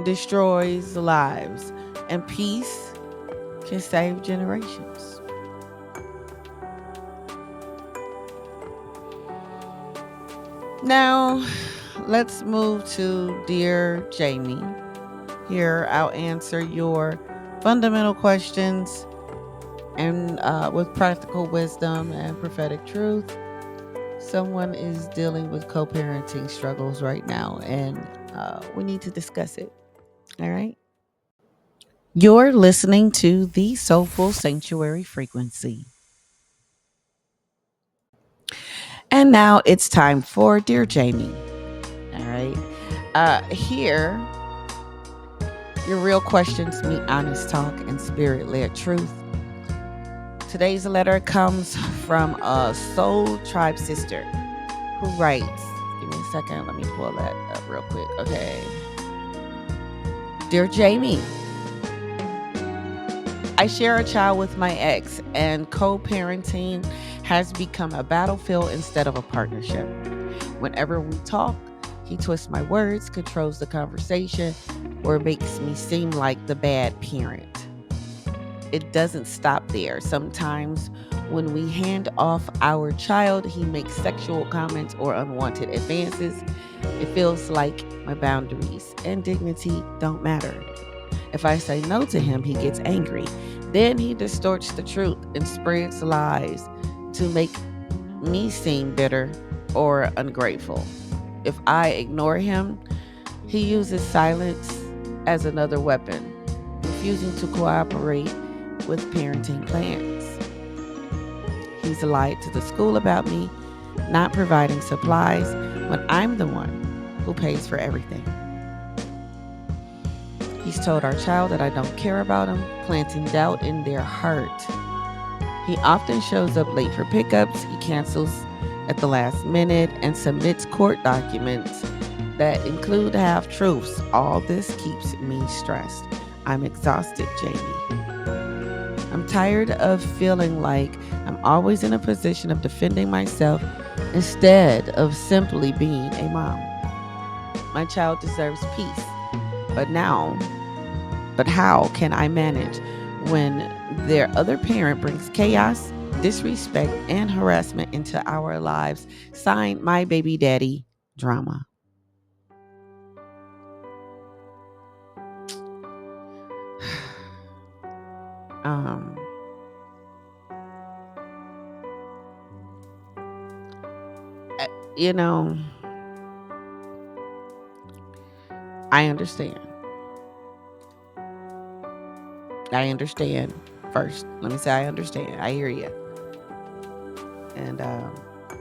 destroys lives, and peace can save generations. Now, let's move to Dear Jamie. Here, I'll answer your fundamental questions and with practical wisdom and prophetic truth. Someone is dealing with co-parenting struggles right now, and we need to discuss it. All right. You're listening to the Soulful Sanctuary frequency. And now it's time for Dear Jamie. All right. Here, your real questions meet honest talk and spirit-led truth. Today's letter comes from a Soul Tribe sister who writes, give me a second, let me pull that up real quick. Okay. Dear Jamie, I share a child with my ex, and co-parenting has become a battlefield instead of a partnership. Whenever we talk, he twists my words, controls the conversation, or makes me seem like the bad parent. It doesn't stop there. Sometimes when we hand off our child, he makes sexual comments or unwanted advances. It feels like my boundaries and dignity don't matter. If I say no to him, he gets angry. Then he distorts the truth and spreads lies to make me seem bitter or ungrateful. If I ignore him, he uses silence as another weapon, refusing to cooperate with parenting plans. He's lied to the school about me not providing supplies when I'm the one who pays for everything. He's told our child that I don't care about him, planting doubt in their heart. He often shows up late for pickups. He cancels at the last minute and submits court documents that include half-truths. All this keeps me stressed. I'm exhausted, Jamie. I'm tired of feeling like I'm always in a position of defending myself instead of simply being a mom. My child deserves peace. But how can I manage when their other parent brings chaos, disrespect, and harassment into our lives? Signed, My Baby Daddy Drama. Um, you know, I understand. I understand. First, let me say I understand. I hear you. And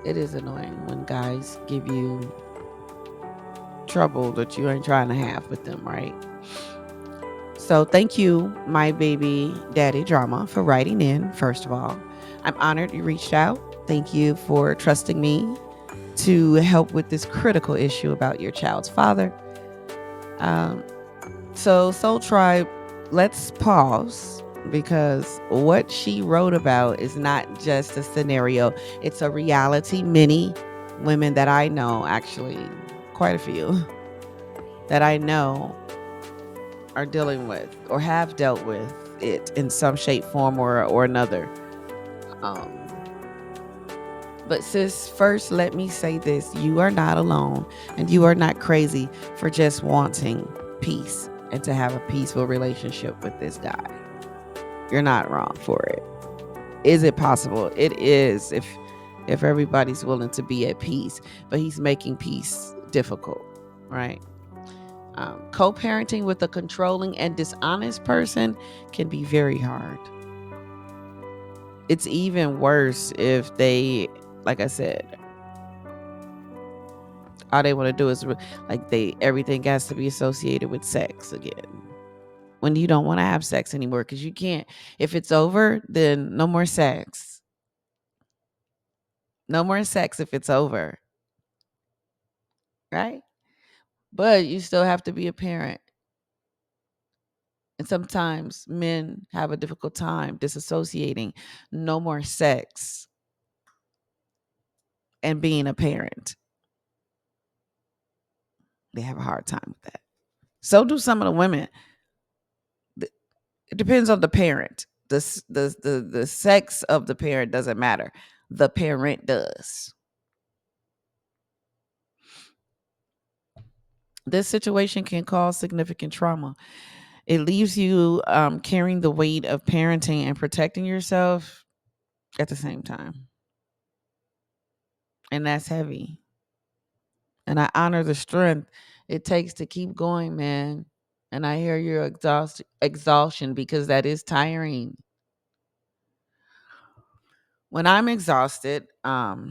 it is annoying when guys give you trouble that you ain't trying to have with them, right? So thank you, my baby daddy drama, for writing in. First of all, I'm honored you reached out. Thank you for trusting me to help with this critical issue about your child's father. So Soul Tribe, let's pause, because what she wrote about is not just a scenario, it's a reality. Many women that I know, actually quite a few that I know, are dealing with or have dealt with it in some shape, form, or another. But sis, first let me say this: you are not alone, and you are not crazy for just wanting peace and to have a peaceful relationship with this guy. You're not wrong for it. Is it possible? It is, if everybody's willing to be at peace, but he's making peace difficult, right? Co-parenting with a controlling and dishonest person can be very hard. It's even worse if they, like I said, all they want to do is everything has to be associated with sex again, when you don't want to have sex anymore, because you can't. If it's over, then no more sex. No more sex if it's over, right? But you still have to be a parent. And sometimes men have a difficult time disassociating no more sex and being a parent. They have a hard time with that. So do some of the women. It depends on the parent. The sex of the parent doesn't matter. The parent does. This situation can cause significant trauma. It leaves you carrying the weight of parenting and protecting yourself at the same time. And that's heavy. And I honor the strength it takes to keep going, man. And I hear your exhaustion, because that is tiring. When I'm exhausted, I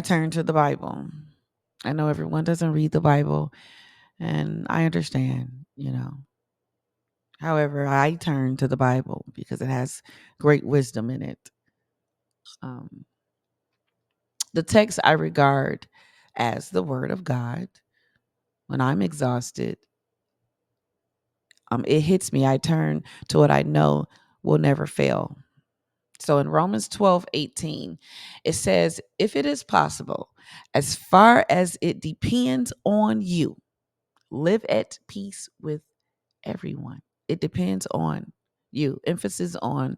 turn to the Bible. I know everyone doesn't read the Bible, and I understand. However, I turn to the Bible because it has great wisdom in it. Um, the text I regard as the Word of God. When I'm exhausted, it hits me. I turn to what I know will never fail. So in Romans 12:18, it says, if it is possible, as far as it depends on you, live at peace with everyone. It depends on you. Emphasis on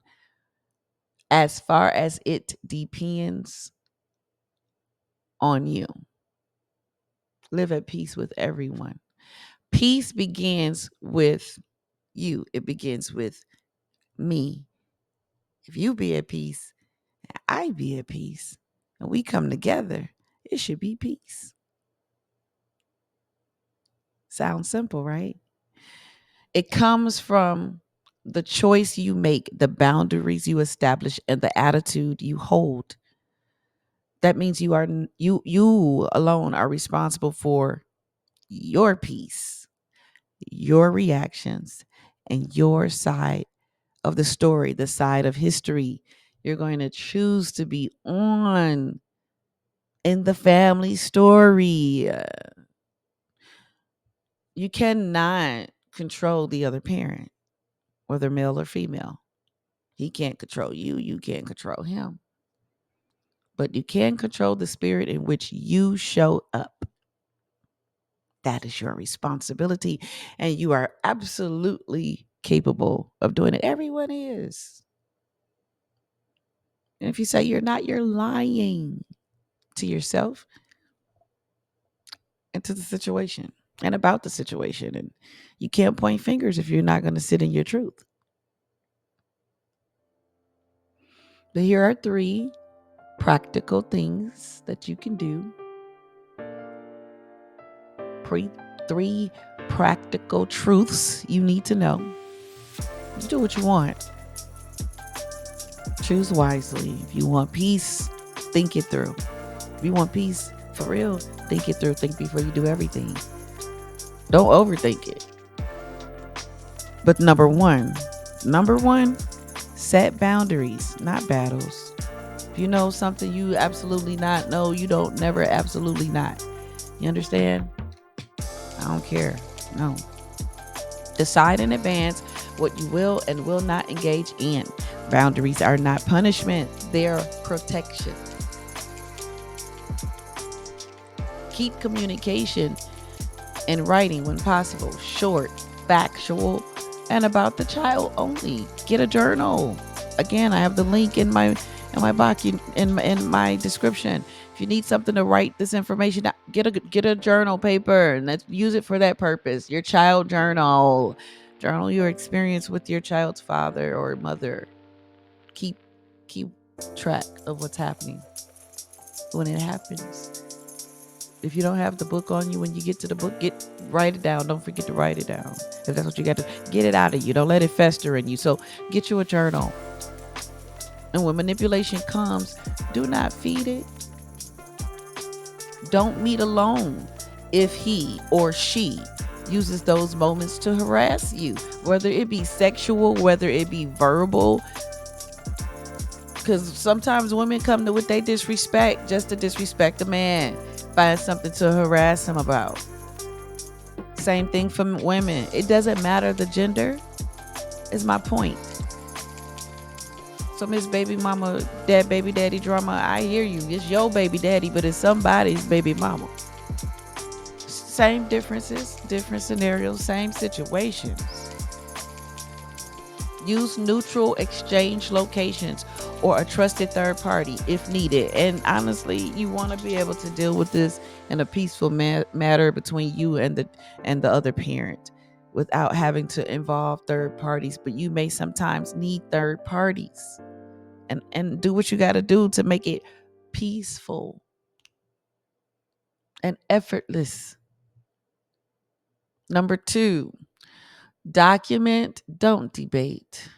as far as it depends on you. Live at peace with everyone. Peace begins with you. It begins with me. If you be at peace, I be at peace, and we come together, it should be peace. Sounds simple, right? It comes from the choice you make, the boundaries you establish, and the attitude you hold. That means you alone are responsible for your peace, your reactions, and your side of the story, the side of history you're going to choose to be on in the family story. You cannot control the other parent, whether male or female. He can't control you. You can't control him. But you can control the spirit in which you show up. That is your responsibility. And you are absolutely capable of doing it. Everyone is. And if you say you're not, you're lying to yourself and to the situation and about the situation. And you can't point fingers if you're not going to sit in your truth. But here are 3 practical things that you can do. 3 practical truths you need to know Just do what you want. Choose wisely. If you want peace, think it through. If you want peace for real, think it through. Think before you do everything. Don't overthink it. But number one, set boundaries, not battles. If you know something you absolutely not know, you don't never absolutely not. You understand? I don't care. No. Decide in advance what you will and will not engage in. Boundaries are not punishment, they're protection. Keep communication in writing when possible, short, factual, and about the child only. Get a journal. Again, I have the link in my box in my description. If you need something to write this information, get a journal paper and let's use it for that purpose. Your child journal. Journal your experience with your child's father or mother. Keep track of what's happening when it happens. If you don't have the book on you when you get to the book, write it down. Don't forget to write it down. If that's what you got to get it out of you. Don't let it fester in you. So get you a journal. And when manipulation comes, do not feed it. Don't meet alone if he or she uses those moments to harass you, whether it be sexual, whether it be verbal. Because sometimes women come to with they disrespect just to disrespect a man. Find something to harass him about. Same thing for women. It doesn't matter the gender, is my point. So Miss Baby Mama, that baby daddy drama, I hear you. It's your baby daddy, but it's somebody's baby mama. Same differences, different scenarios, same situations. Use neutral exchange locations or a trusted third party if needed. And honestly, you want to be able to deal with this in a peaceful matter between you and the other parent without having to involve third parties. But you may sometimes need third parties. And do what you got to do to make it peaceful and effortless. Number 2, document, don't debate.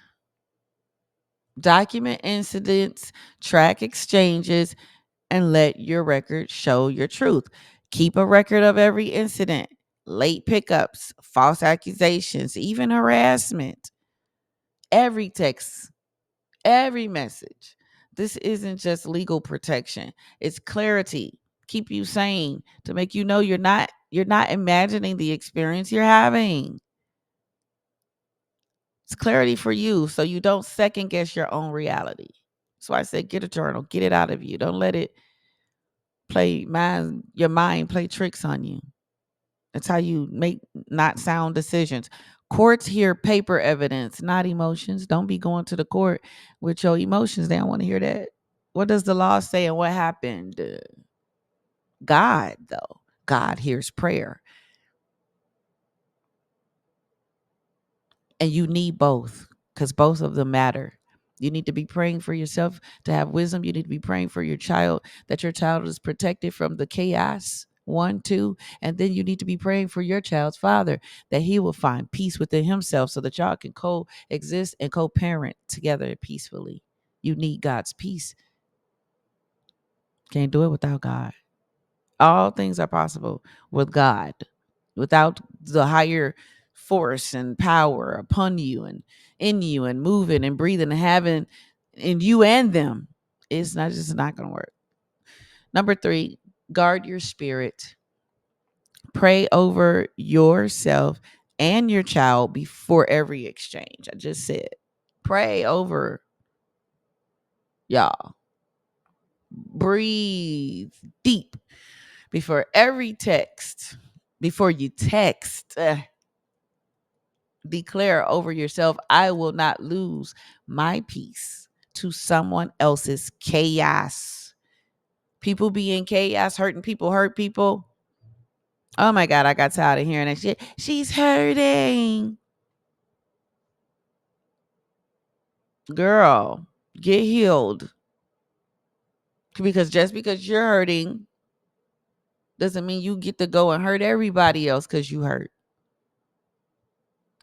Document incidents, track exchanges, and let your record show your truth. Keep a record of every incident, late pickups, false accusations, even harassment. Every text, every message. This isn't just legal protection. It's clarity. Keep you sane to make you know you're not imagining the experience you're having. It's clarity for you so you don't second guess your own reality. So I said get a journal, get it out of you. Don't let it your mind play tricks on you. That's how you make not sound decisions. Courts hear paper evidence, not emotions. Don't be going to the court with your emotions. They don't want to hear that. What does the law say and what happened? God, though. God hears prayer. And you need both because both of them matter. You need to be praying for yourself to have wisdom. You need to be praying for your child, that your child is protected from the chaos. 1, 2. And then you need to be praying for your child's father, that he will find peace within himself so that y'all can coexist and co-parent together peacefully. You need God's peace. Can't do it without God. All things are possible with God. Without the higher force and power upon you and in you and moving and breathing and having in you and them, it's not going to work. Number 3, guard your spirit. Pray over yourself and your child before every exchange. I just said, pray over y'all. Breathe deep before every text. Before you text, declare over yourself, I will not lose my peace to someone else's chaos. People be in chaos, hurting people, hurt people. Oh my God, I got tired of hearing that shit. She's hurting. Girl, get healed. Because just because you're hurting doesn't mean you get to go and hurt everybody else because you hurt.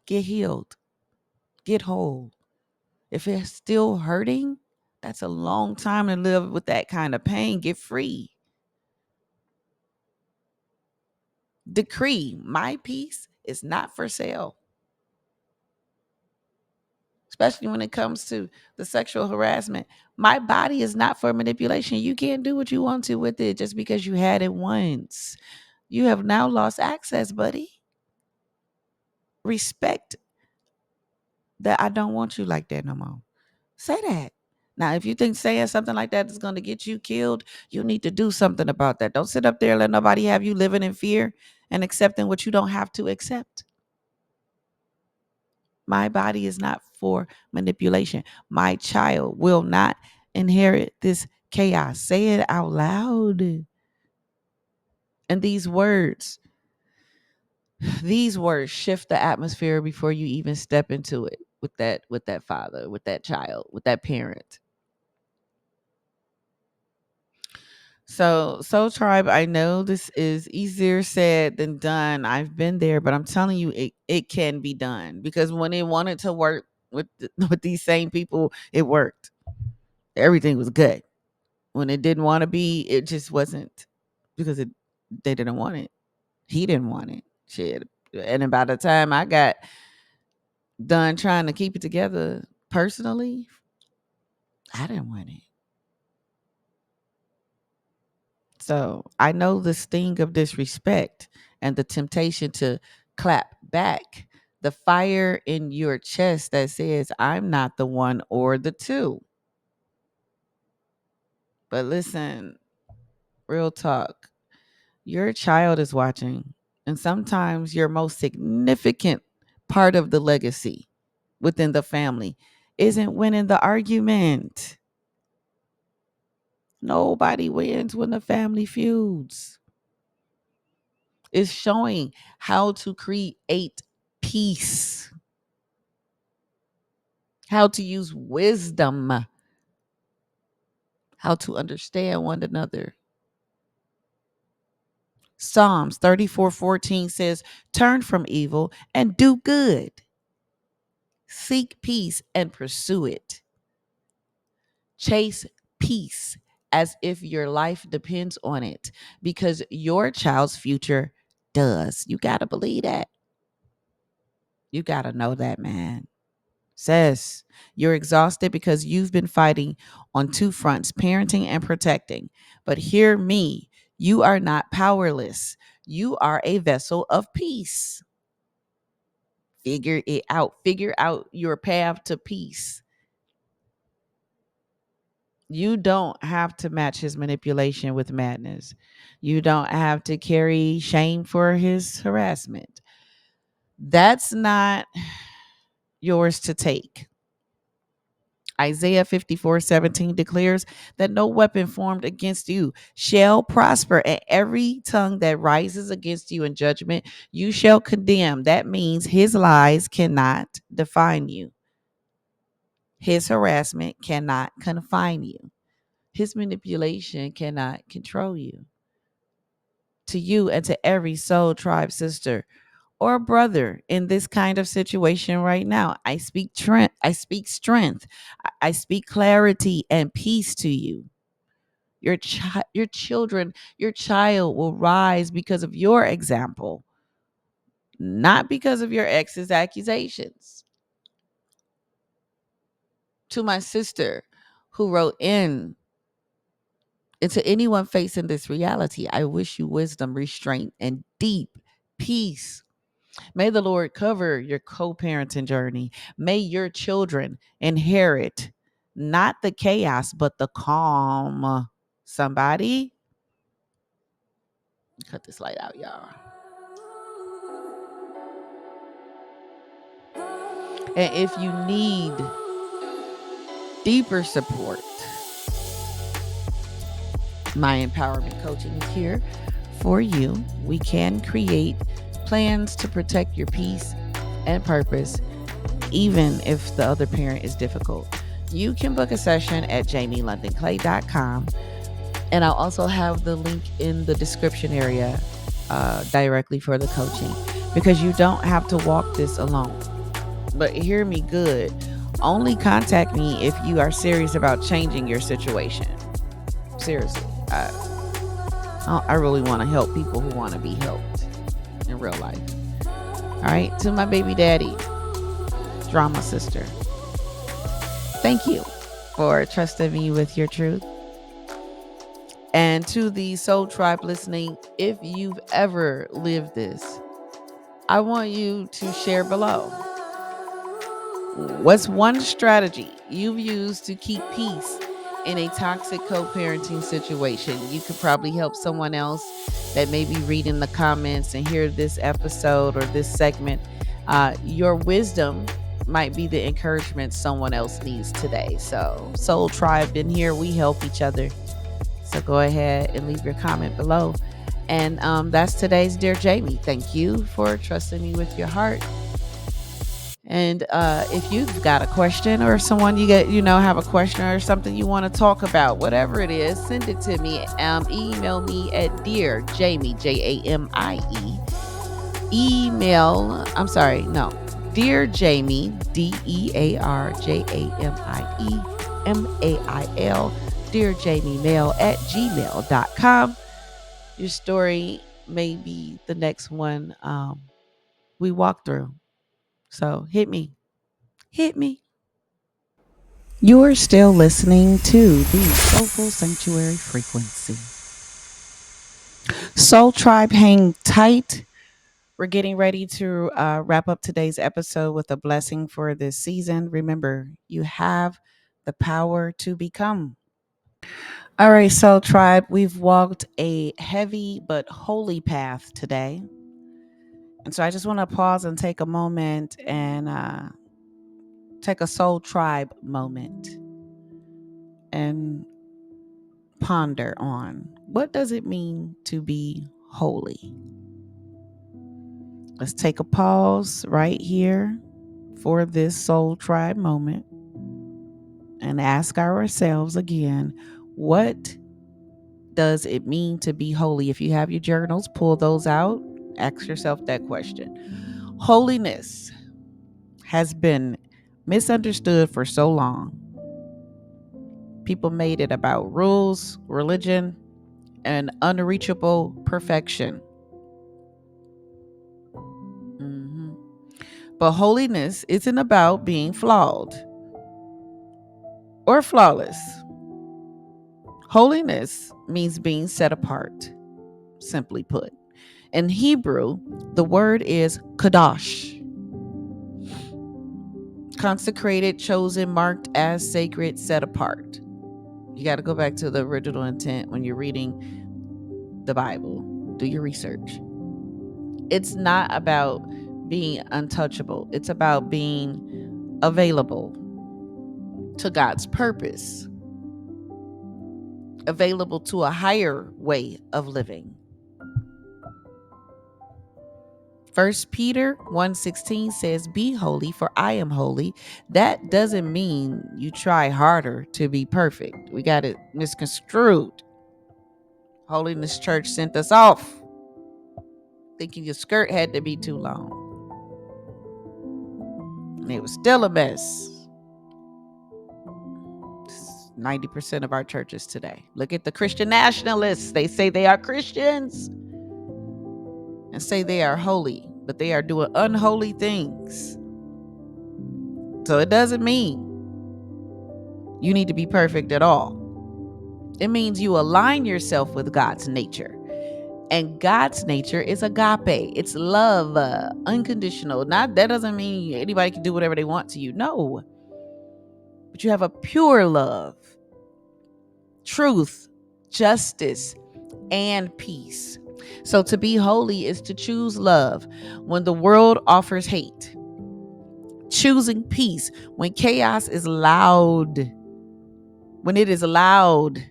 Get healed. Get whole. If it's still hurting, that's a long time to live with that kind of pain. Get free. Decree, my peace is not for sale. Especially when it comes to the sexual harassment. My body is not for manipulation. You can't do what you want to with it just because you had it once. You have now lost access, buddy. Respect that I don't want you like that no more. Say that. Now, if you think saying something like that is going to get you killed, you need to do something about that. Don't sit up there and let nobody have you living in fear and accepting what you don't have to accept. My body is not for manipulation. My child will not inherit this chaos. Say it out loud. And these words shift the atmosphere before you even step into it with that father, with that child, with that parent. So, Soul Tribe, I know this is easier said than done. I've been there, but I'm telling you, it can be done because when it wanted to work with these same people, it worked. Everything was good. When it didn't want to be, it just wasn't because they didn't want it. He didn't want it. Shit. And then by the time I got done trying to keep it together personally, I didn't want it. So I know the sting of disrespect and the temptation to clap back, the fire in your chest that says, I'm not the one or the two. But listen, real talk, your child is watching. And sometimes your most significant part of the legacy within the family isn't winning the argument. Nobody wins when the family feuds. It's showing how to create peace, how to use wisdom, how to understand one another. Psalms 34:14 says, turn from evil and do good. Seek peace and pursue it. Chase peace as if your life depends on it because your child's future does. You got to believe that. You got to know that, man. Sis, you're exhausted because you've been fighting on two fronts, parenting and protecting. But hear me, you are not powerless. You are a vessel of peace. Figure it out. Figure out your path to peace. You don't have to match his manipulation with madness. You don't have to carry shame for his harassment. That's not yours to take. Isaiah 54:17 declares that no weapon formed against you shall prosper, and every tongue that rises against you in judgment, you shall condemn. That means his lies cannot define you. His harassment cannot confine you. His manipulation cannot control you. To you and to every soul tribe sister or brother in this kind of situation right now, I speak strength. I speak clarity and peace to you. Your children, your child will rise because of your example, not because of your ex's accusations. To my sister who wrote in, and to anyone facing this reality, I wish you wisdom, restraint, and deep peace. May the Lord cover your co-parenting journey. May your children inherit not the chaos, but the calm. Somebody cut this light out, y'all. And if you need deeper support, my empowerment coaching is here for you. We can create plans to protect your peace and purpose, even if the other parent is difficult. You can book a session at jamielondonclay.com. And I'll also have the link in the description area directly for the coaching, because you don't have to walk this alone. But hear me good. Only contact me if you are serious about changing your situation. Seriously. I really want to help people who want to be helped in real life. All right. To my baby daddy, drama sister, thank you for trusting me with your truth. And to the Soul Tribe listening, if you've ever lived this, I want you to share below. What's one strategy you've used to keep peace in a toxic co-parenting situation? You could probably help someone else that may be reading the comments and hear this episode or this segment. Your wisdom might be the encouragement someone else needs today. So, Soul Tribe in here, we help each other. So go ahead and leave your comment below. And that's today's Dear Jamie. Thank you for trusting me with your heart. And if you've got a question, or someone have a question or something you want to talk about, whatever it is, send it to me. Email me at Dear Jamie, Jamie. Dear Jamie, DearJamiemail, dearjamiemail@gmail.com. Your story may be the next one we walk through. So hit me. You're still listening to the Soulful Sanctuary Frequency. Soul Tribe, hang tight. We're getting ready to wrap up today's episode with a blessing for this season. Remember, you have the power to become. All right, Soul Tribe, we've walked a heavy but holy path today. And so I just want to pause and take a moment and take a Soul Tribe moment and ponder on, what does it mean to be holy? Let's take a pause right here for this Soul Tribe moment and ask ourselves again, what does it mean to be holy? If you have your journals, pull those out. Ask yourself that question. Holiness has been misunderstood for so long. People made it about rules, religion, and unreachable perfection. But holiness isn't about being flawed or flawless. Holiness means being set apart, simply put. In Hebrew, the word is kadosh. Consecrated, chosen, marked as sacred, set apart. You got to go back to the original intent when you're reading the Bible. Do your research. It's not about being untouchable. It's about being available to God's purpose, available to a higher way of living. 1 Peter 1:16 says, "Be holy, for I am holy." That doesn't mean you try harder to be perfect. We got it misconstrued. Holiness Church sent us off thinking your skirt had to be too long. And it was still a mess. 90% of our churches today. Look at the Christian nationalists. They say they are Christians and say they are holy, but they are doing unholy things. So it doesn't mean you need to be perfect at all. It means you align yourself with God's nature. And God's nature is agape. It's love, unconditional. That doesn't mean anybody can do whatever they want to you. No. But you have a pure love, truth, justice, and peace. So to be holy is to choose love when the world offers hate. Choosing peace when chaos is loud. When it is loud.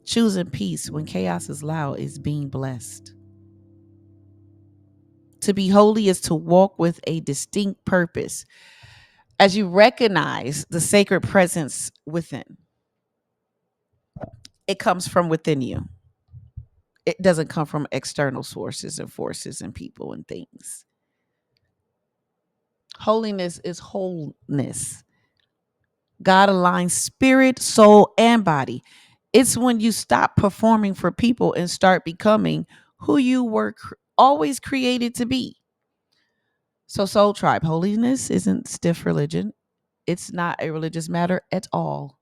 Choosing peace when chaos is loud is being blessed. To be holy is to walk with a distinct purpose as you recognize the sacred presence within. It comes from within you. It doesn't come from external sources and forces and people and things. Holiness is wholeness. God aligns spirit, soul, and body. It's when you stop performing for people and start becoming who you were always created to be. So, Soul Tribe, holiness isn't stiff religion. It's not a religious matter at all.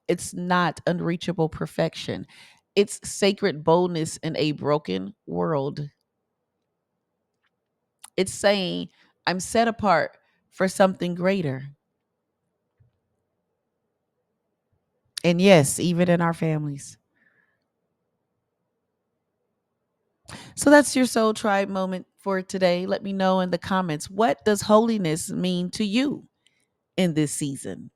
It's not unreachable perfection. It's sacred boldness in a broken world. It's saying, I'm set apart for something greater. And yes, even in our families. So that's your Soul Tribe moment for today. Let me know in the comments, what does holiness mean to you in this season?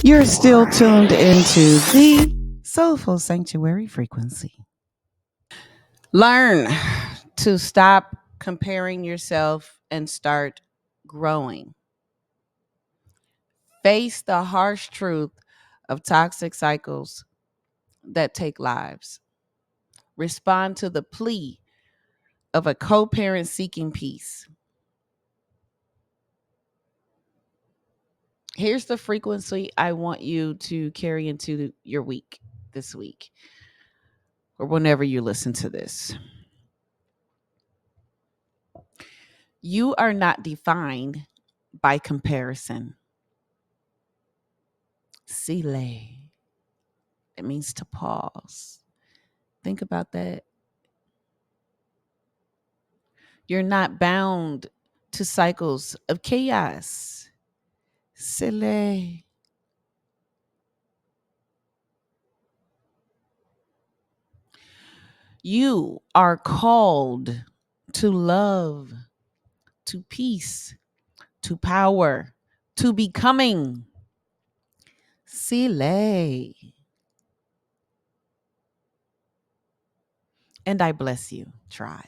You're still tuned into the Soulful Sanctuary Frequency. Learn to stop comparing yourself and start growing. Face the harsh truth of toxic cycles that take lives. Respond to the plea of a co-parent seeking peace. Here's the frequency I want you to carry into your week this week, or whenever you listen to this. You are not defined by comparison. Sile. It means to pause. Think about that. You're not bound to cycles of chaos. Sile. You are called to love, to peace, to power, to becoming. Sile. And I bless you, tribe.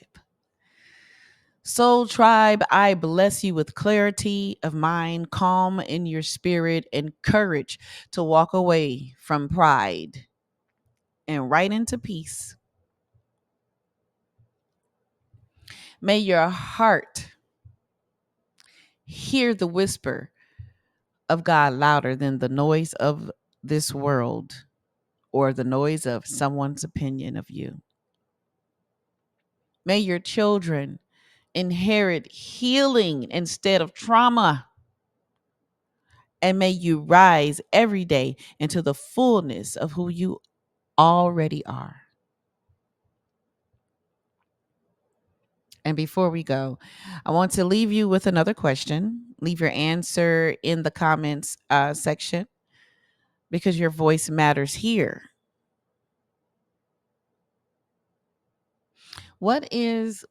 Soul Tribe, I bless you with clarity of mind, calm in your spirit, and courage to walk away from pride and right into peace. May your heart hear the whisper of God louder than the noise of this world or the noise of someone's opinion of you. May your children inherit healing instead of trauma. And may you rise every day into the fullness of who you already are. And before we go, I want to leave you with another question. Leave your answer in the comments section because your voice matters here. What is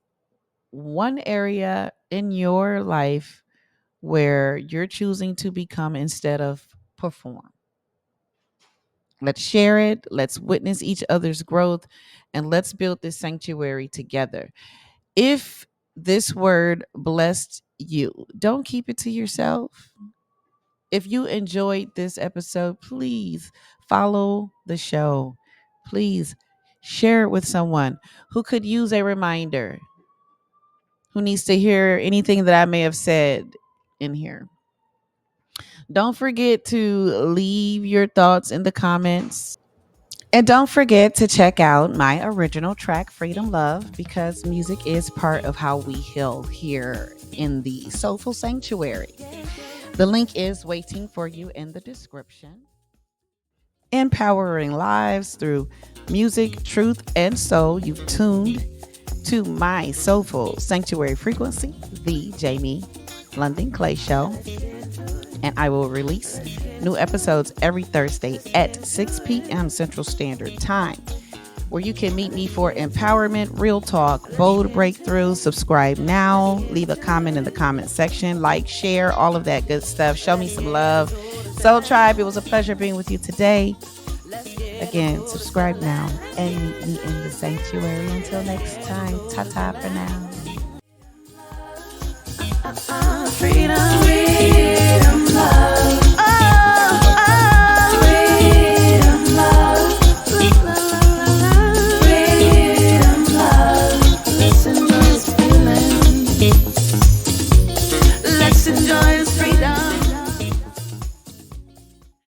one area in your life where you're choosing to become instead of perform? Let's share it. Let's witness each other's growth and let's build this sanctuary together. If this word blessed you, don't keep it to yourself. If you enjoyed this episode, please follow the show. Please share it with someone who could use a reminder, who needs to hear anything that I may have said in here. Don't forget to leave your thoughts in the comments. And don't forget to check out my original track, Freedom Love, because music is part of how we heal here in the Soulful Sanctuary. The link is waiting for you in the description. Empowering lives through music, truth, and soul. You've tuned to my Soulful Sanctuary Frequency, the Jamie London Clay Show. And I will release new episodes every Thursday at 6 p.m. Central Standard Time, where you can meet me for empowerment, real talk, bold breakthroughs. Subscribe now. Leave a comment in the comment section. Like, share, all of that good stuff. Show me some love. Soul Tribe, it was a pleasure being with you today. Again, subscribe now and meet me in the sanctuary. Until next time, ta-ta for now. Freedom.